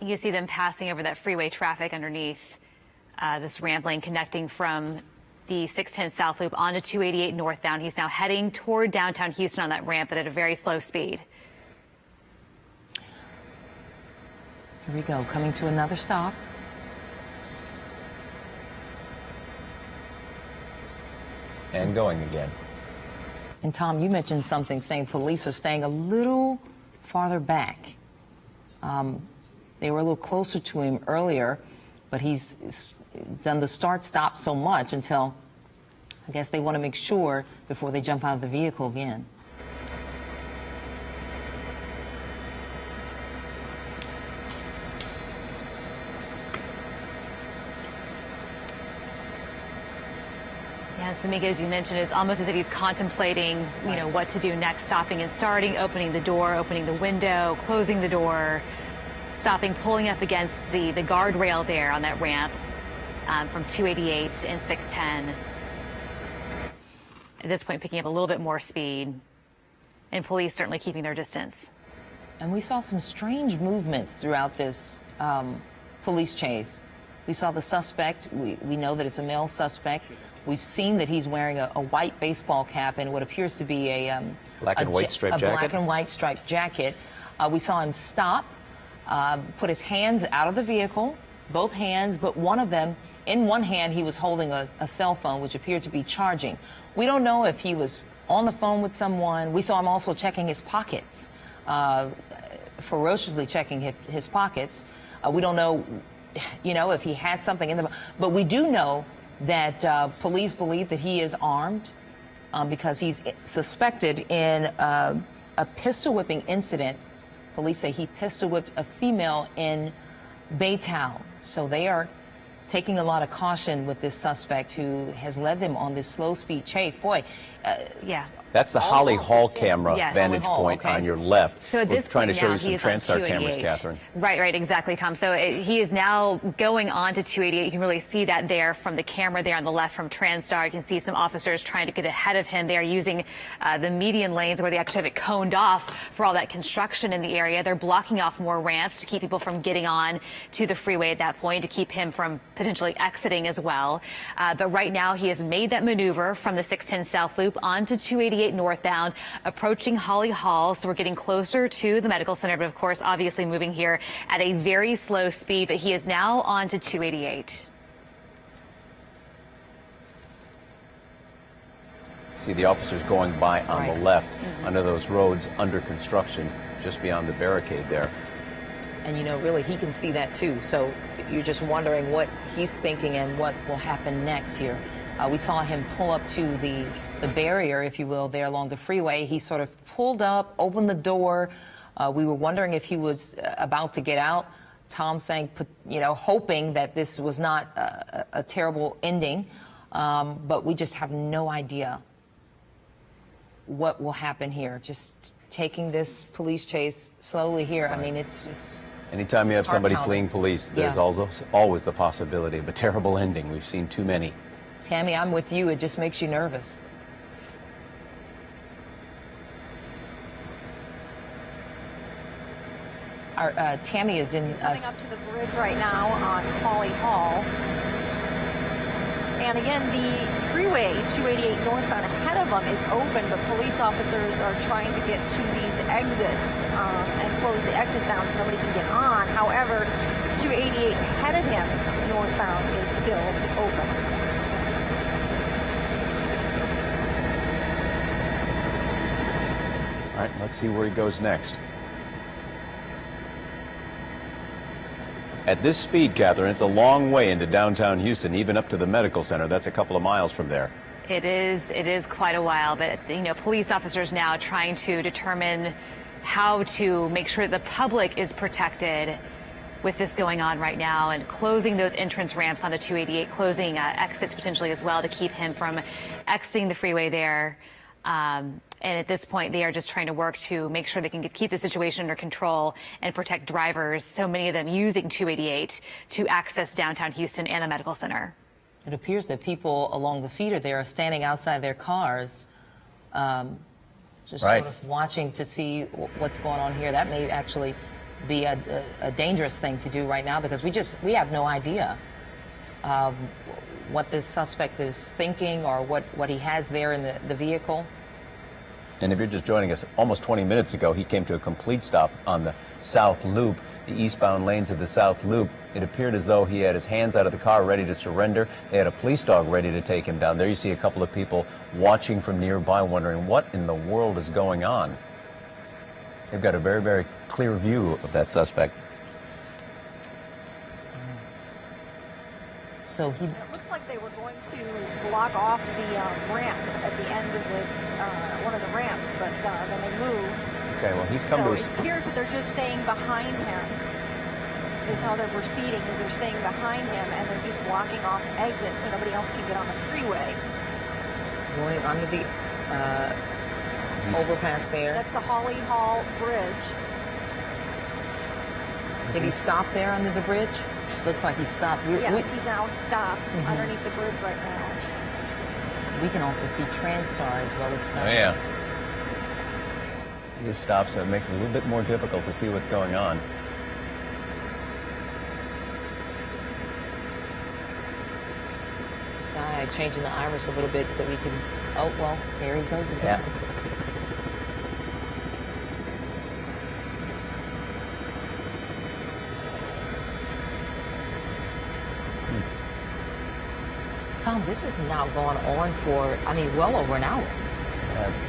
You see them passing over that freeway traffic underneath this ramp lane connecting from the 610 South Loop onto 288 northbound. He's now heading toward downtown Houston on that ramp, but at a very slow speed. Here we go, coming to another stop. And going again. And Tom, you mentioned something saying police are staying a little farther back. They were a little closer to him earlier, but he's done the start-stop so much until I guess they want to make sure before they jump out of the vehicle again. Yeah, Samika, as you mentioned, it's almost as if he's contemplating, you know, what to do next, stopping and starting, opening the door, opening the window, closing the door, stopping, pulling up against the guardrail there on that ramp from 288 and 610. At this point, picking up a little bit more speed, and police certainly keeping their distance. And we saw some strange movements throughout this police chase. We saw the suspect. We know that it's a male suspect. We've seen that he's wearing a white baseball cap and what appears to be a black and white striped jacket. Black and white striped jacket. We saw him stop, put his hands out of the vehicle, both hands, but one of them, in one hand, he was holding a cell phone, which appeared to be charging. We don't know if he was on the phone with someone. We saw him also checking his pockets, ferociously checking his pockets. We don't know, you know, if he had something in them, but we do know that police believe that he is armed because he's suspected in a pistol whipping incident. Police say he pistol whipped a female in Baytown. So they are taking a lot of caution with this suspect who has led them on this slow-speed chase. Boy, Yeah. That's the Holly Hall camera Yes. vantage Holly Hall, point okay. on your left. So at We're this trying to point show now, you some he is on TransStar cameras, 288. Catherine. Right, exactly, Tom. So he is now going on to 288. You can really see that there from the camera there on the left from TransStar. You can see some officers trying to get ahead of him. They are using the median lanes where they actually have it coned off for all that construction in the area. They're blocking off more ramps to keep people from getting on to the freeway at that point, to keep him from potentially exiting as well. But right now he has made that maneuver from the 610 South Loop onto 288 northbound, approaching Holly Hall. So we're getting closer to the medical center, but of course, obviously moving here at a very slow speed. But he is now on to 288. See the officers going by on the Right. left under those roads under construction just beyond the barricade there. and you know, really, he can see that too. So you're just wondering what he's thinking and what will happen next here. We saw him pull up to the barrier, if you will, there along the freeway. He sort of pulled up, opened the door. We were wondering if he was about to get out. Tom saying, you know, hoping that this was not a terrible ending, but we just have no idea what will happen here. Just taking this police chase slowly here. Right. I mean, it's just... Anytime you have somebody heart-pounding. fleeing police, there's Yeah. always the possibility of a terrible ending. We've seen too many. Tammy, I'm with you. It just makes you nervous. Our Tammy is in... Coming up to the bridge right now on Holly Hall. And again, the freeway 288 northbound ahead of them is open, but police officers are trying to get to these exits and close the exits down so nobody can get on. However, 288 ahead of him northbound is still open. All right, let's see where he goes next. At this speed, Catherine, it's a long way into downtown Houston, even up to the medical center. That's a couple of miles from there. It is quite a while, but you know, police officers now trying to determine how to make sure that the public is protected with this going on right now, and closing those entrance ramps onto 288, closing exits potentially as well to keep him from exiting the freeway there. And at this point, they are just trying to work to make sure they can keep the situation under control and protect drivers, so many of them using 288 to access downtown Houston and the medical center. It appears that people along the feeder there are standing outside their cars, just Right. sort of watching to see what's going on here. That may actually be a dangerous thing to do right now, because we have no idea what this suspect is thinking or what he has there in the vehicle. And if you're just joining us, almost 20 minutes ago, he came to a complete stop on the South Loop, the eastbound lanes of the South Loop. It appeared as though he had his hands out of the car ready to surrender. They had a police dog ready to take him down. There you see a couple of people watching from nearby, wondering what in the world is going on. They've got a very, very clear view of that suspect. So he... It looked like they were going to block off the ramp at the end of this, one of the ramps, but then they moved. Okay, well, he's come to So us. it appears that they're just staying behind him, is how they're proceeding, is they're staying behind him and they're just blocking off exits so nobody else can get on the freeway. going under the overpass there. That's the Holly Hall Bridge. Did he stop there under the bridge? Looks like he stopped. Yes, he's now stopped underneath the bridge right now. We can also see TransStar as well as Sky. Oh, yeah. He just stops, so it makes it a little bit more difficult to see what's going on. Sky changing the iris a little bit so we can... Oh, well, there he goes again. Yeah. Tom, this has now gone on for, I mean, well over an hour. Yes.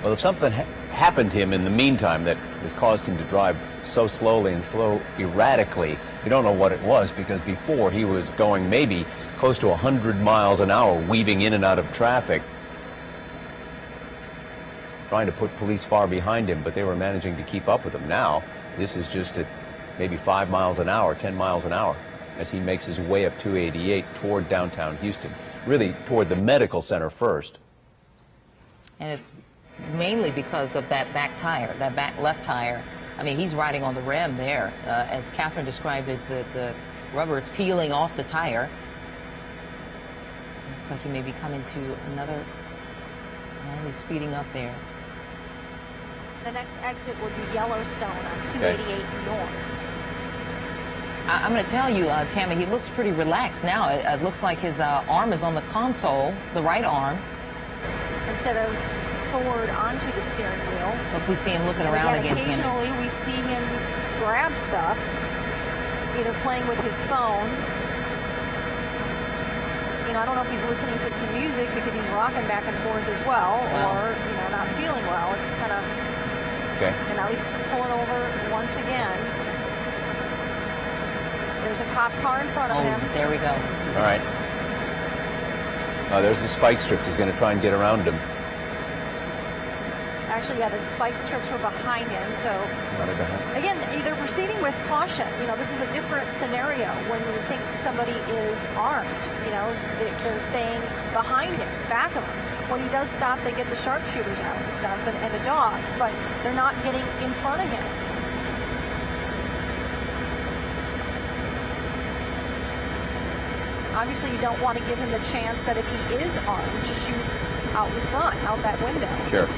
Well, if something happened to him in the meantime that has caused him to drive so slowly and so erratically, we don't know what it was, because before he was going maybe close to 100 miles an hour, weaving in and out of traffic. trying to put police far behind him, but they were managing to keep up with him. Now, this is just at maybe 5 miles an hour, 10 miles an hour, as he makes his way up 288 toward downtown Houston, really toward the medical center first. And it's mainly because of that back tire, that back left tire. I mean, he's riding on the rim there. As Catherine described it, the rubber is peeling off the tire. Looks like he may be coming to another. He's speeding up there. The next exit would be Yellowstone on 288 North. I'm going to tell you, Tammy, he looks pretty relaxed now. It looks like his arm is on the console, the right arm. Instead of forward onto the steering wheel. Look, we see him looking around again, Tammy. Occasionally we see him grab stuff, either playing with his phone. You know, I don't know if he's listening to some music because he's rocking back and forth as well, or, you know, not feeling well. It's kind of... Okay. And now he's pulling over once again. There's a cop car in front of him. There we go. All right. There's the spike strips. He's going to try and get around him. Actually, yeah, the spike strips were behind him, so... Again, they're proceeding with caution. You know, this is a different scenario when you think somebody is armed. You know, they're staying behind him, back of him. When he does stop, they get the sharpshooters out and stuff, and the dogs, but they're not getting in front of him. Obviously, you don't want to give him the chance that if he is armed, to shoot out in front, out that window. Sure.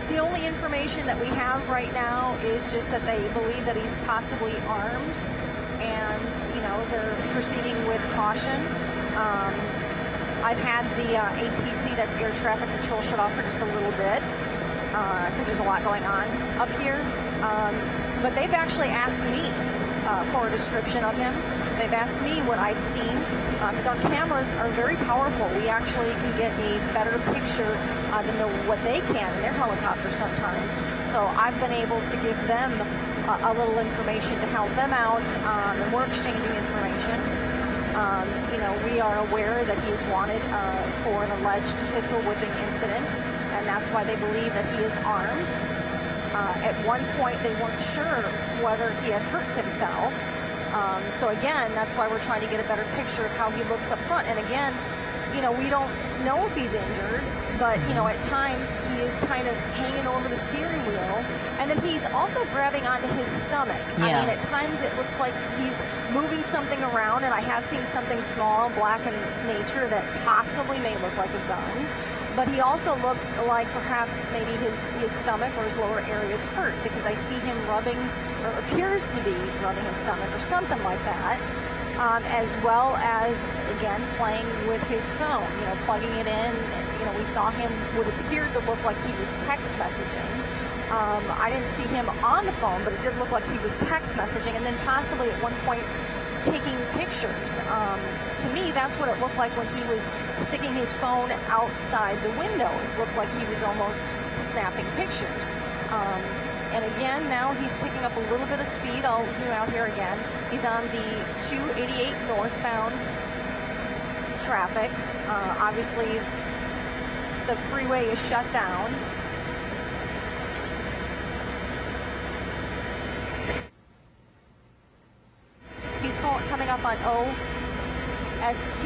The only information that we have right now is just that they believe that he's possibly armed, and, you know, they're proceeding with caution. I've had the ATC, that's air traffic control, shut off for just a little bit because there's a lot going on up here. But they've actually asked me for a description of him. They've asked me what I've seen, because our cameras are very powerful. We actually can get a better picture than what they can in their helicopter sometimes. So I've been able to give them a little information to help them out, and we're exchanging information. You know, we are aware that he is wanted for an alleged pistol whipping incident, and that's why they believe that he is armed. At one point, they weren't sure whether he had hurt himself. So again, that's why we're trying to get a better picture of how he looks up front. And again, you know, we don't know if he's injured, but, you know, at times he is kind of hanging over the steering wheel. And then he's also grabbing onto his stomach. Yeah. I mean, at times it looks like he's moving something around, and I have seen something small, black in nature, that possibly may look like a gun. But he also looks like perhaps maybe his stomach or his lower area is hurt, because I see him rubbing, or appears to be rubbing his stomach or something like that, as well as, again, playing with his phone, you know, plugging it in. You know, we saw him, would appear to look like he was text messaging. I didn't see him on the phone, but it did look like he was text messaging, and then possibly at one point taking pictures. To me, that's what it looked like when he was sticking his phone outside the window. It looked like he was almost snapping pictures. And again, now he's picking up a little bit of speed. I'll zoom out here again. He's on the 288 northbound traffic. Obviously, the freeway is shut down. He's coming up on OST.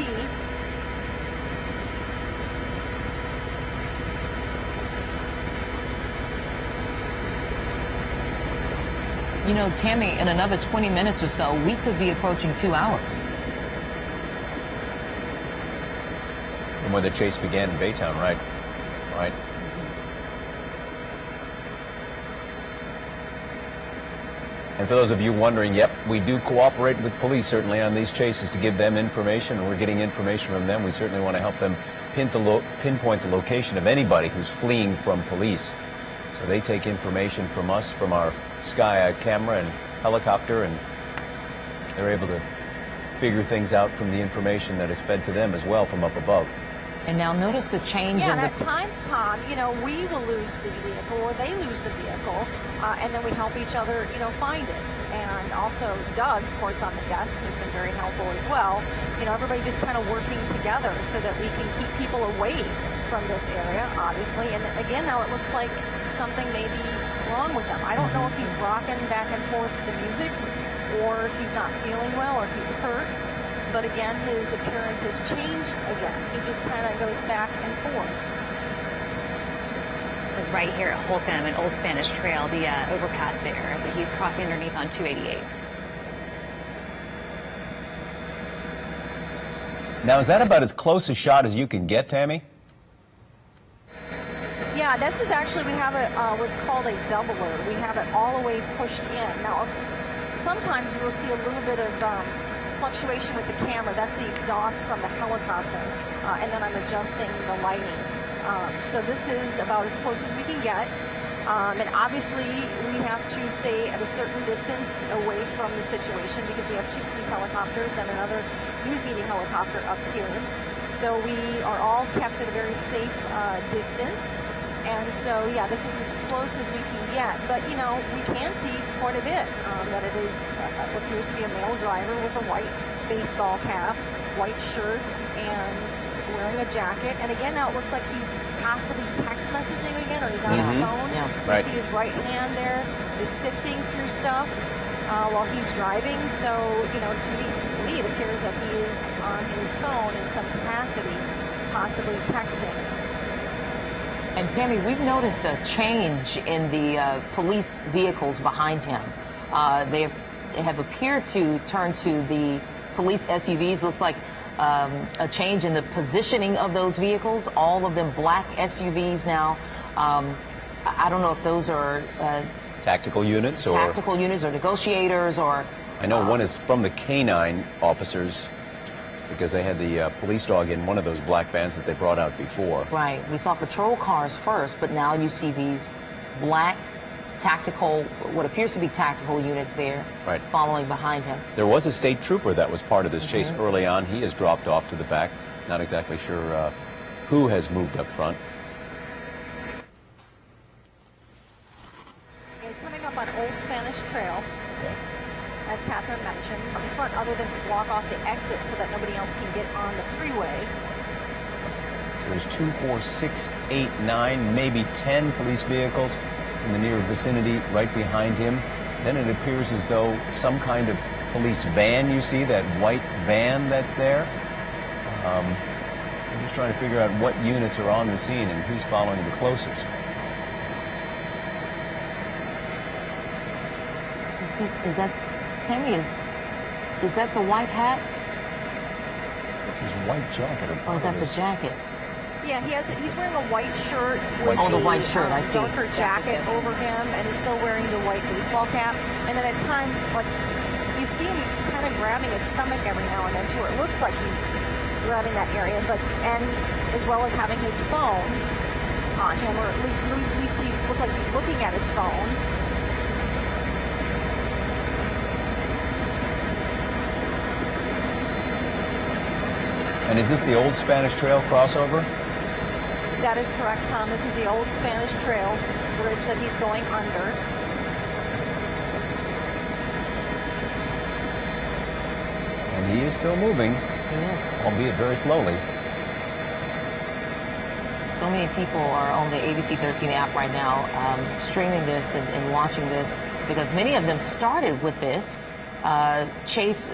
You know, Tammy, in another 20 minutes or so, we could be approaching 2 hours. From where the chase began in Baytown, right? Right. And for those of you wondering, yep, we do cooperate with police certainly on these chases to give them information, and we're getting information from them. We certainly want to help them pinpoint the location of anybody who's fleeing from police. So they take information from us, from our Sky camera and helicopter, and they're able to figure things out from the information that is fed to them as well from up above. And now notice the change Yeah, in and the... at times, Tom, you know, we will lose the vehicle or they lose the vehicle, and then we help each other, you know, find it. And also Doug, of course, on the desk has been very helpful as well. You know, everybody just kind of working together so that we can keep people away from this area, obviously. And again, now it looks like something may be wrong with him. I don't know if he's rocking back and forth to the music or if he's not feeling well or he's hurt. But again, his appearance has changed again. He just kind of goes back and forth. This is right here at Holcomb and Old Spanish Trail, the overpass there that he's crossing underneath on 288. Now, is that about as close a shot as you can get, Tammy? Yeah, this is actually, we have it what's called a doubler. We have it all the way pushed in. Now, sometimes you will see a little bit of fluctuation with the camera. That's the exhaust from the helicopter, and then I'm adjusting the lighting. So this is about as close as we can get, and obviously we have to stay at a certain distance away from the situation because we have 2 police helicopters and another news media helicopter up here. So we are all kept at a very safe distance. And so, yeah, this is as close as we can get. But, you know, we can see quite a bit that it is, appears to be a male driver with a white baseball cap, white shirts, and wearing a jacket. And again, now it looks like he's possibly text messaging again, or he's on his phone. Yeah. You see his right hand there is sifting through stuff while he's driving. So, you know, to me, it appears that he is on his phone in some capacity, possibly texting. And Tammy, we've noticed a change in the police vehicles behind him. They have appeared to turn to the police SUVs. Looks like a change in the positioning of those vehicles. All of them black SUVs now. I don't know if those are Tactical units or negotiators or... I know one is from the canine officers because they had the police dog in one of those black vans that they brought out before. Right. We saw patrol cars first, but now you see these black tactical, what appears to be tactical units there, right, following behind him. There was a state trooper that was part of this chase early on. He has dropped off to the back. Not exactly sure who has moved up front. He's coming up on Old Spanish Trail. Okay. As Catherine mentioned, in front other than to block off the exit so that nobody else can get on the freeway. So there's 2, 4, 6, 8, 9, maybe 10 police vehicles in the near vicinity right behind him. Then it appears as though some kind of police van, you see, that white van that's there. I'm just trying to figure out what units are on the scene and who's following the closest. Is that... Tammy, is that the white hat? It's his white jacket. Or is that the jacket? Yeah, he's wearing a white shirt with the white shirt, I see. darker jacket over him, and he's still wearing the white baseball cap. And then at times, like, you see him kind of grabbing his stomach every now and then too. It looks like he's grabbing that area, and as well as having his phone on him, or at least he's looked like he's looking at his phone. And is this the Old Spanish Trail crossover? That is correct, Tom. This is the Old Spanish Trail bridge that he's going under. And he is still moving, albeit very slowly. So many people are on the ABC 13 app right now, streaming this and watching this, because many of them started with this chase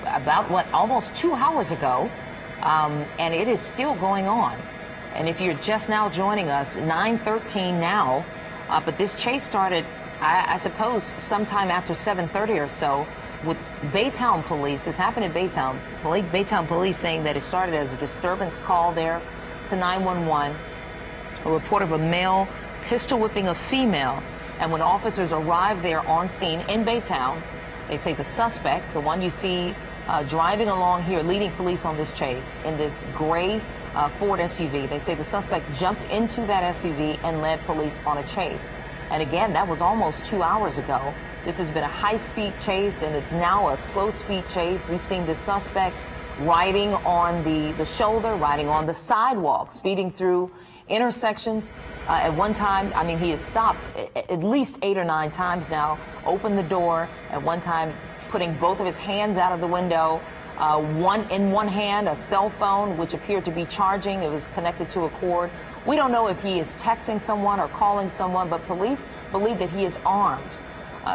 about, almost 2 hours ago. And it is still going on. And if you're just now joining us, 9:13 now, but this chase started, I suppose, sometime after 7:30 or so, with Baytown police. This happened in Baytown. Baytown police saying that it started as a disturbance call there to 911. A report of a male pistol whipping a female. And when officers arrived there on scene in Baytown, they say the suspect, the one you see driving along here, leading police on this chase in this gray Ford SUV. They say the suspect jumped into that SUV and led police on a chase. And again, that was almost 2 hours ago. This has been a high-speed chase, and it's now a slow-speed chase. We've seen the suspect riding on the shoulder, riding on the sidewalk, speeding through intersections. At one time, I mean, he has stopped at least 8 or 9 times now, opened the door, at one time putting both of his hands out of the window, in one hand, a cell phone, which appeared to be charging. It was connected to a cord. We don't know if he is texting someone or calling someone, but police believe that he is armed.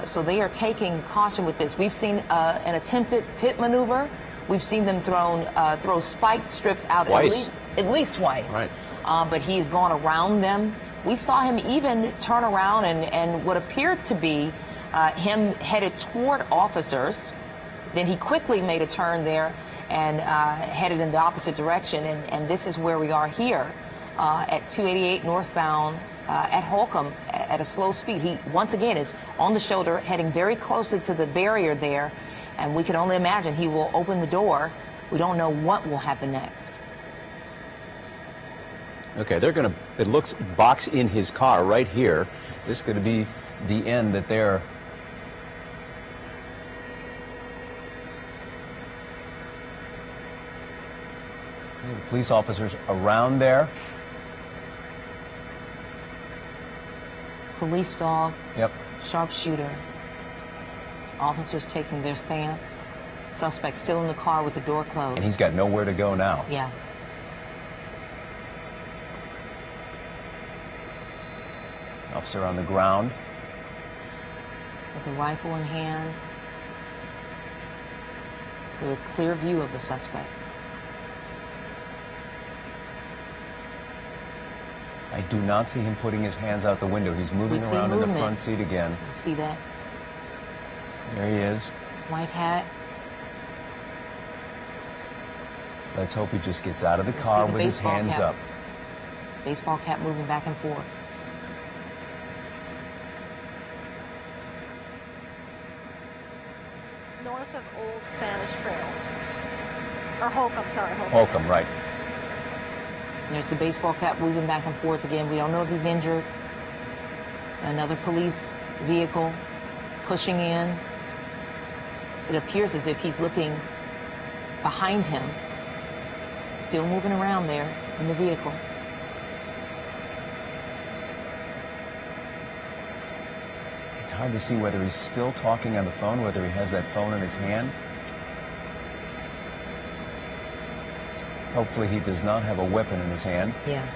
So they are taking caution with this. We've seen an attempted pit maneuver. We've seen them throw spike strips out at least twice. Right. But he's gone around them. We saw him even turn around and what appeared to be him headed toward officers. Then he quickly made a turn there and headed in the opposite direction. And this is where we are here at 288 northbound at Holcomb at a slow speed. He, once again, is on the shoulder, heading very closely to the barrier there. And we can only imagine he will open the door. We don't know what will happen next. Okay, they're going to, it looks, box in his car right here. This is going to be the end that they're... Okay, the police officers around there. Police dog. Yep. Sharpshooter. Officers taking their stance. Suspect still in the car with the door closed. And he's got nowhere to go now. Yeah. Officer on the ground. With a rifle in hand. With a clear view of the suspect. I do not see him putting his hands out the window. He's moving around in the front seat again. You see that? There he is. White hat. Let's hope he just gets out of the car with his hands up. Baseball cap moving back and forth. North of Old Spanish Trail. Or Holcomb, sorry. Holcomb, right. There's the baseball cap moving back and forth again. We don't know if he's injured. Another police vehicle pushing in. It appears as if he's looking behind him. Still moving around there in the vehicle. It's hard to see whether he's still talking on the phone, whether he has that phone in his hand. Hopefully he does not have a weapon in his hand. Yeah.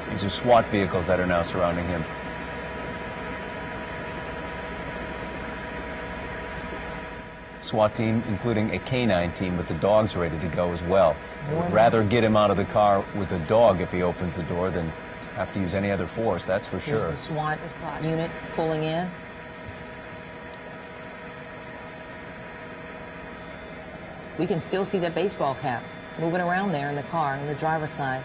These are SWAT vehicles that are now surrounding him. SWAT team, including a canine team with the dogs ready to go as well. They would rather get him out of the car with a dog if he opens the door than have to use any other force, that's for sure. There's the SWAT unit pulling in. We can still see that baseball cap moving around there in the car, on the driver's side.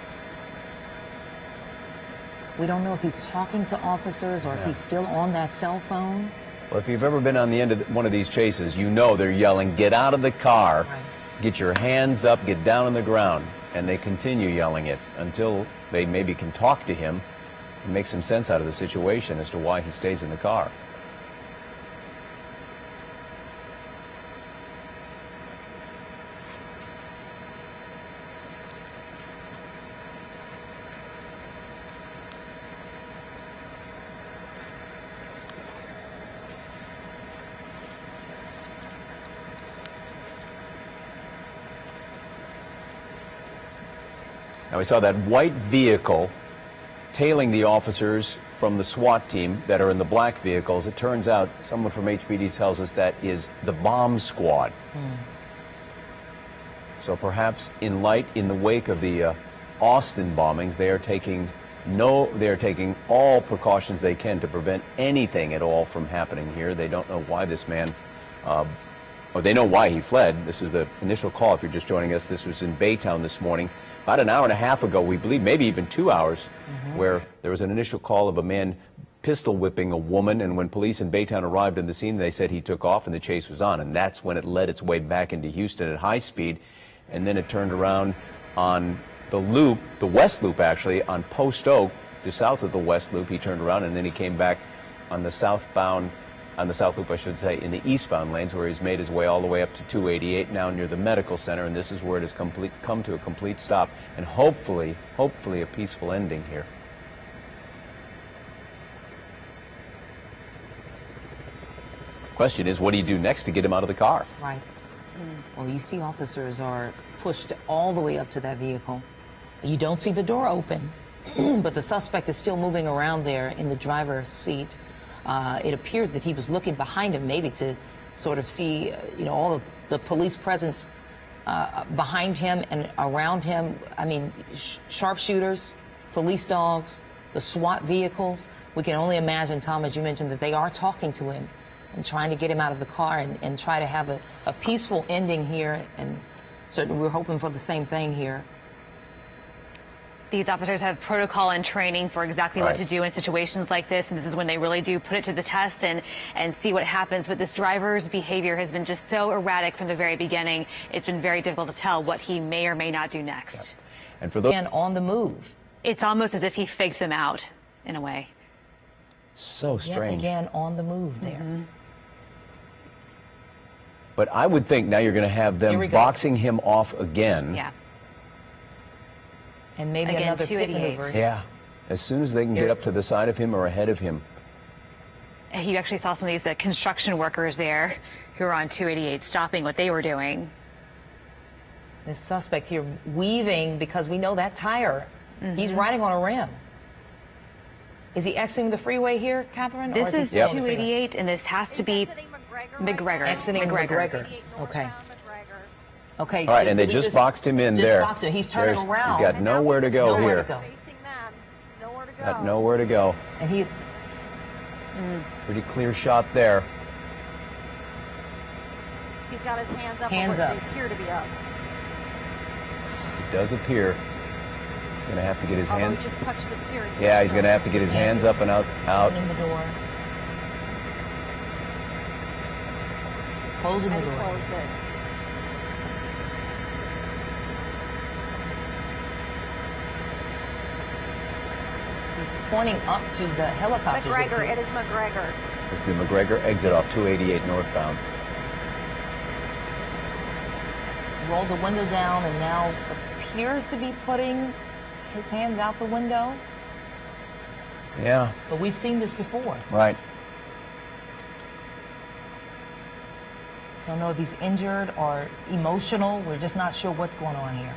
We don't know if he's talking to officers or if he's still on that cell phone. Well, if you've ever been on the end of one of these chases, you know they're yelling, get out of the car, get your hands up, get down on the ground. And they continue yelling it until they maybe can talk to him and make some sense out of the situation as to why he stays in the car. Now we saw that white vehicle tailing the officers from the SWAT team that are in the black vehicles. It turns out, someone from HPD tells us that is the bomb squad. So perhaps in the wake of the Austin bombings, they are taking all precautions they can to prevent anything at all from happening here. They don't know why this man, or they know why he fled. This is the initial call, if you're just joining us. This was in Baytown this morning. About an hour and a half ago, we believe, maybe even 2 hours, where there was an initial call of a man pistol whipping a woman, and when police in Baytown arrived on the scene, they said he took off and the chase was on, and that's when it led its way back into Houston at high speed, and then it turned around on the loop, the west loop actually, on Post Oak, just south of the west loop. He turned around and then he came back on the southbound, on the south loop, I should say, in the eastbound lanes, where he's made his way all the way up to 288, now near the medical center, and this is where it has come to a complete stop, and hopefully a peaceful ending here. The question is, what do you do next to get him out of the car? Right. Well, you see officers are pushed all the way up to that vehicle. You don't see the door open, but the suspect is still moving around there in the driver's seat. It appeared that he was looking behind him, maybe to sort of see, all of the police presence behind him and around him. I mean, sharpshooters, police dogs, the SWAT vehicles. We can only imagine, Tom, as you mentioned, that they are talking to him and trying to get him out of the car and try to have a peaceful ending here. And certainly we're hoping for the same thing here. These officers have protocol and training for exactly what to do in situations like this, and this is when they really do put it to the test and see what happens. But this driver's behavior has been just so erratic from the very beginning. It's been very difficult to tell what he may or may not do next. Yeah. And for those And on the move. It's almost as if he faked them out in a way. so strange. Yet again, on the move there. But I would think now you're going to have Here them we go. boxing him off again. Yeah. And maybe Again, another pit 288. maneuver. Yeah. As soon as they can get up to the side of him or ahead of him. You actually saw some of these construction workers there who were on 288 stopping what they were doing. This suspect here weaving because we know that tire. He's riding on a rim. Is he exiting the freeway here, Catherine? This he is still on the freeway? 288, and this has to be McGregor. Exiting McGregor. Okay. Okay. All right, and they we just boxed him in there. Boxed him. He's turning around. He's got nowhere to go Nowhere here. to go. Nowhere to go. Got nowhere to go. And he, Pretty clear shot there. He's got his hands up. Hands or up. They appear to be up. It does appear. He's going to have to get his Although hands. he just touched the steering wheel. Yeah, he's so- going to have to get his hands up and out. opening the door. Closing the And he door. closed it. He's pointing up to the helicopters. McGregor, it is McGregor. This is the McGregor exit off 288 northbound. Rolled the window down and now appears to be putting his hands out the window. Yeah, But we've seen this before. right. Don't know if he's injured or emotional. We're just not sure what's going on here.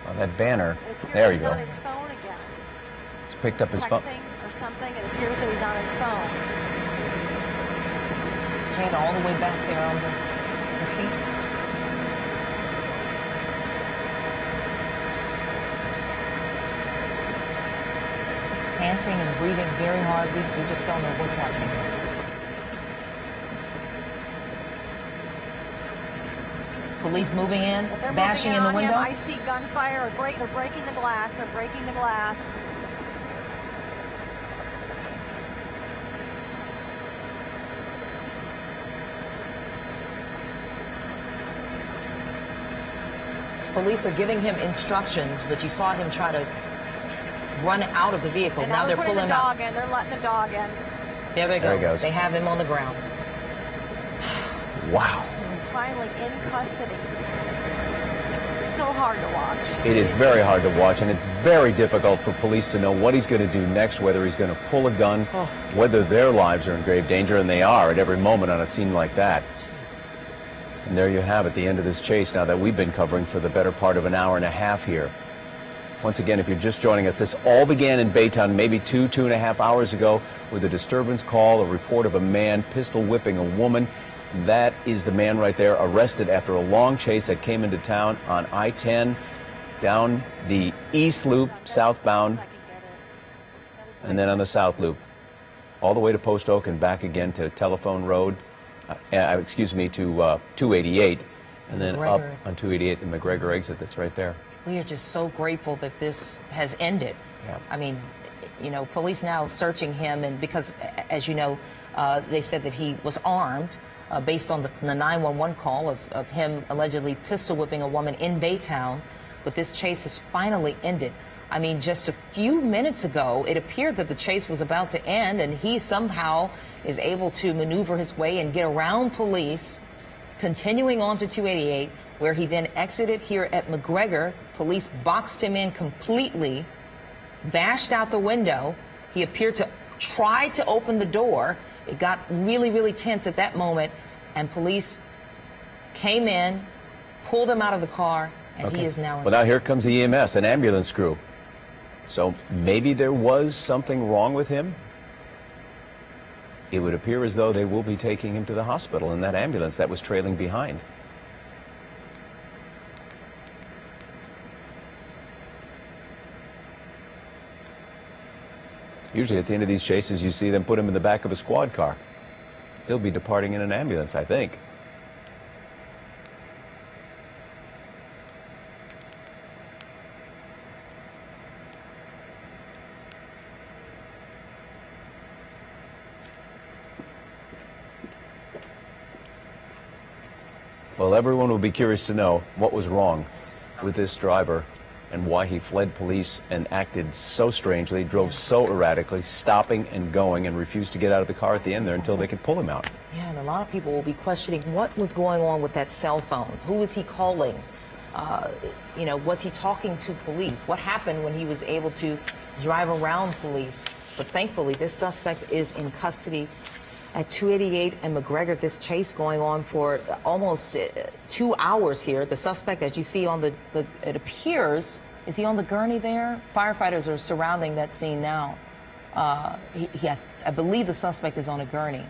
Well, that banner. It appears There you he's go. on his phone again. He's picked up his phone. Texting or something. It appears that he's on his phone. Head all the way back there on the seat. Panting and breathing very hard. We just don't know what's happening. Police moving in, But they're bashing moving in the on him. window. I see gunfire. They're breaking the glass. They're breaking the glass. Police are giving him instructions, but you saw him try to run out of the vehicle. And now they're putting pulling the him dog out. in. They're letting the dog in. There they go. There he goes. They have him on the ground. Wow. Finally in custody. So hard to watch. It is very hard to watch, and it's very difficult for police to know what he's going to do next, whether he's going to pull a gun, whether their lives are in grave danger, and they are at every moment on a scene like that. And there you have it, the end of this chase now that we've been covering for the better part of an hour and a half here. Once again, if you're just joining us, this all began in Baytown maybe 2.5 hours ago with a disturbance call, a report of a man pistol whipping a woman. That is the man right there, arrested after a long chase that came into town on I-10 down the East Loop southbound and then on the South Loop all the way to Post Oak and back again to Telephone Road, to 288, and then up McGregor. on 288, the McGregor exit that's right there. We are just so grateful that this has ended. Yeah. I mean, police now searching him, and because, as you know, They said that he was armed based on the 911 call of him allegedly pistol whipping a woman in Baytown. But this chase has finally ended. I mean, just a few minutes ago, it appeared that the chase was about to end, and he somehow is able to maneuver his way and get around police, continuing on to 288, where he then exited here at McGregor. Police boxed him in completely, bashed out the window. He appeared to try to open the door. It got really, really tense at that moment, and police came in, pulled him out of the car, and he is now in. Well, now here comes the EMS, an ambulance crew. So maybe there was something wrong with him. It would appear as though they will be taking him to the hospital in that ambulance that was trailing behind. Usually at the end of these chases, you see them put him in the back of a squad car. He'll be departing in an ambulance, I think. Well, everyone will be curious to know what was wrong with this driver and why he fled police and acted so strangely, drove so erratically, stopping and going, and refused to get out of the car at the end there until they could pull him out. Yeah, and a lot of people will be questioning what was going on with that cell phone. Who was he calling? You know, was he talking to police? What happened when he was able to drive around police? But thankfully, this suspect is in custody at 288 and McGregor. This chase going on for almost 2 hours here. The suspect, as you see on it appears, is he on the gurney there? Firefighters are surrounding that scene now. I believe the suspect is on a gurney.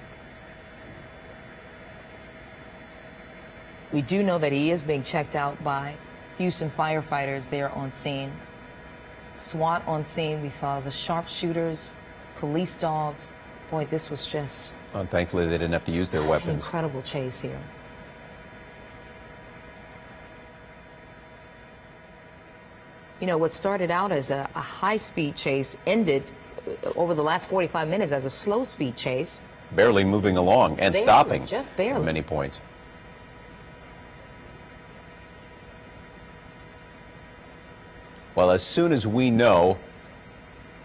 We do know that he is being checked out by Houston firefighters there on scene. SWAT on scene. We saw the sharpshooters, police dogs. Boy, this was just... And thankfully, they didn't have to use their weapons. Incredible chase here. You know, what started out as a high-speed chase ended over the last 45 minutes as a slow-speed chase. Barely moving along and stopping. Just barely. At many points. Well, as soon as we know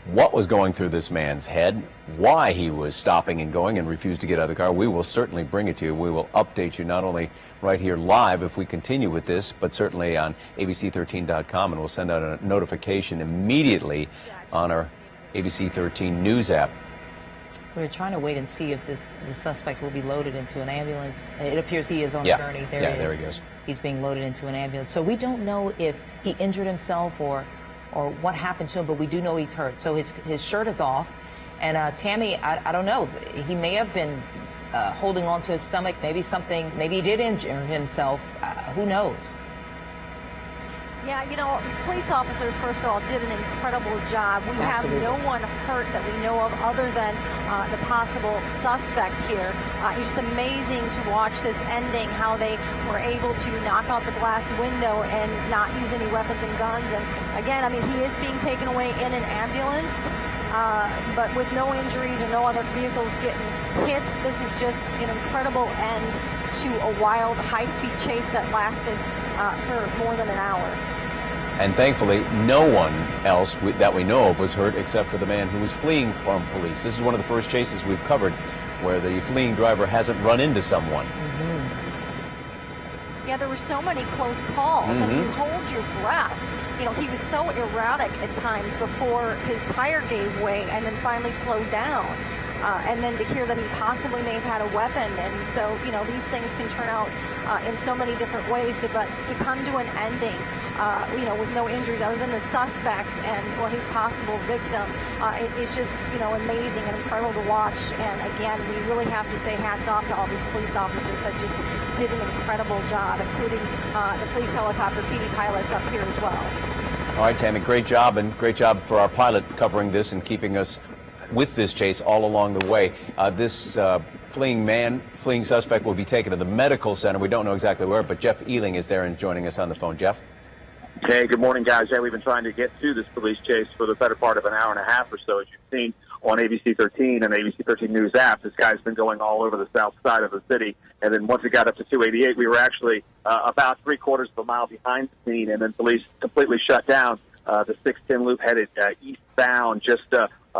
what was going through this man's head, why he was stopping and going and refused to get out of the car, we will certainly bring it to you. We will update you not only right here live if we continue with this, but certainly on ABC13.com, and we'll send out a notification immediately on our ABC 13 News app. We're trying to wait and see if the suspect will be loaded into an ambulance. It appears he is on the gurney. There he is. There he goes. He's being loaded into an ambulance. So we don't know if he injured himself or what happened to him, but we do know he's hurt. So his shirt is off. And Tammy, I don't know. He may have been holding on to his stomach. Maybe he did injure himself. Who knows? Yeah, you know, police officers, first of all, did an incredible job. We Absolutely. have no one hurt that we know of other than the possible suspect here. It's just amazing to watch this ending, how they were able to knock out the glass window and not use any weapons and guns. And again, I mean, he is being taken away in an ambulance, but with no injuries or no other vehicles getting hit. This is just an incredible end to a wild, high-speed chase that lasted for more than an hour. And thankfully, no one else that we know of was hurt except for the man who was fleeing from police. This is one of the first chases we've covered where the fleeing driver hasn't run into someone. Yeah, there were so many close calls, and you hold your breath. You know, he was so erratic at times before his tire gave way and then finally slowed down. And then to hear that he possibly may have had a weapon. And so, you know, these things can turn out in so many different ways. But to come to an ending, you know, with no injuries other than the suspect and his possible victim, it's just, you know, amazing and incredible to watch. And again, we really have to say hats off to all these police officers that just did an incredible job, including the police helicopter PD pilots up here as well. All right, Tammy, great job, and great job for our pilot covering this and keeping us with this chase all along the way. This fleeing suspect will be taken to the medical center. We don't know exactly where, but Jeff Ealing is there and joining us on the phone. Jeff? Hey, good morning, guys. Yeah, we've been trying to get to this police chase for the better part of an hour and a half or so, as you've seen. on ABC 13 and the ABC 13 News app. This guy's been going all over the south side of the city. And then once it got up to 288, we were actually about 3/4 of a mile behind the scene, and then police completely shut down the 610 loop headed eastbound just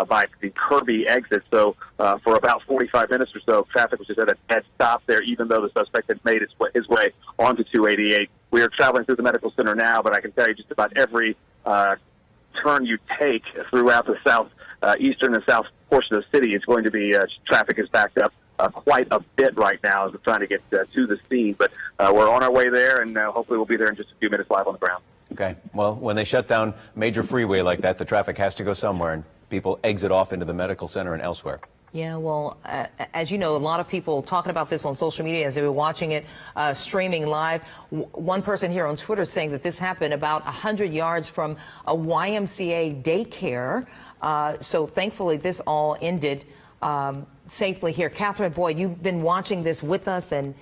by the Kirby exit. So for about 45 minutes or so, traffic was just at a dead stop there, even though the suspect had made his way onto 288. We are traveling through the medical center now, but I can tell you just about every turn you take throughout the south eastern and south portion of the city, it's going to be traffic is backed up quite a bit right now as we're trying to get to the scene. But we're on our way there, and hopefully we'll be there in just a few minutes live on the ground. Okay. Well, when they shut down major freeway like that, the traffic has to go somewhere, and people exit off into the medical center and elsewhere. Yeah, well, as you know, a lot of people talking about this on social media as they were watching it streaming live. One person here on Twitter saying that this happened about 100 yards from a YMCA daycare. So thankfully, this all ended safely here. Catherine, boy, you've been watching this with us, and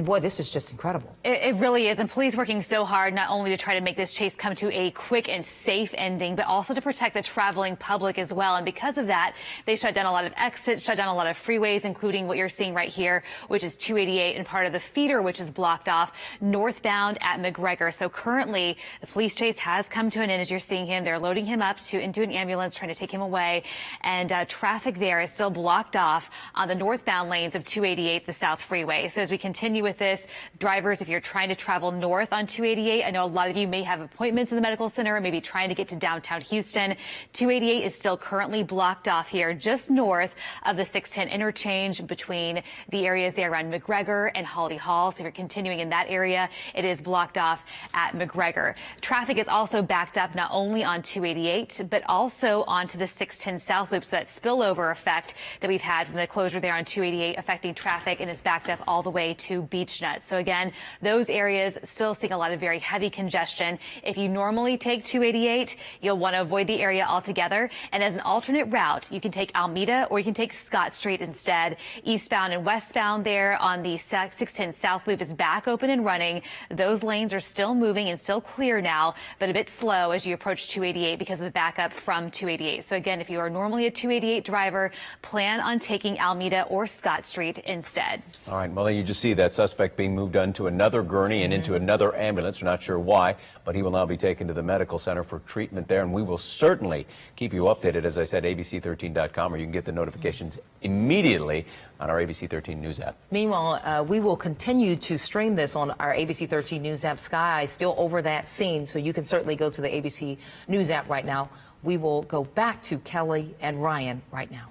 boy, this is just incredible. It really is. And police working so hard not only to try to make this chase come to a quick and safe ending, but also to protect the traveling public as well. And because of that, they shut down a lot of exits, shut down a lot of freeways, including what you're seeing right here, which is 288 and part of the feeder, which is blocked off northbound at McGregor. So currently, the police chase has come to an end. As you're seeing him, they're loading him up into an ambulance, trying to take him away. And traffic there is still blocked off on the northbound lanes of 288, the South Freeway. So as we continue with this, drivers, if you're trying to travel north on 288, I know a lot of you may have appointments in the medical center or maybe trying to get to downtown Houston. 288 is still currently blocked off here just north of the 610 interchange between the areas there around McGregor and Holiday Hall. So if you're continuing in that area, it is blocked off at McGregor. Traffic is also backed up not only on 288, but also onto the 610 South Loop. So that spillover effect that we've had from the closure there on 288 affecting traffic, and it's backed up all the way to Beach Nut. So again, those areas still seeing a lot of very heavy congestion. If you normally take 288, you'll want to avoid the area altogether. And as an alternate route, you can take Alameda or you can take Scott Street instead. Eastbound and westbound there on the 610 South Loop is back open and running. Those lanes are still moving and still clear now, but a bit slow as you approach 288 because of the backup from 288. So again, if you are normally a 288 driver, plan on taking Alameda or Scott Street instead. All right. Well, you just see that suspect being moved onto another gurney and into another ambulance. We're not sure why, but he will now be taken to the medical center for treatment there. And we will certainly keep you updated, as I said, abc13.com, or you can get the notifications immediately on our ABC 13 News app. Meanwhile, we will continue to stream this on our ABC 13 News app. Sky is still over that scene, so you can certainly go to the ABC News app right now. We will go back to Kelly and Ryan right now.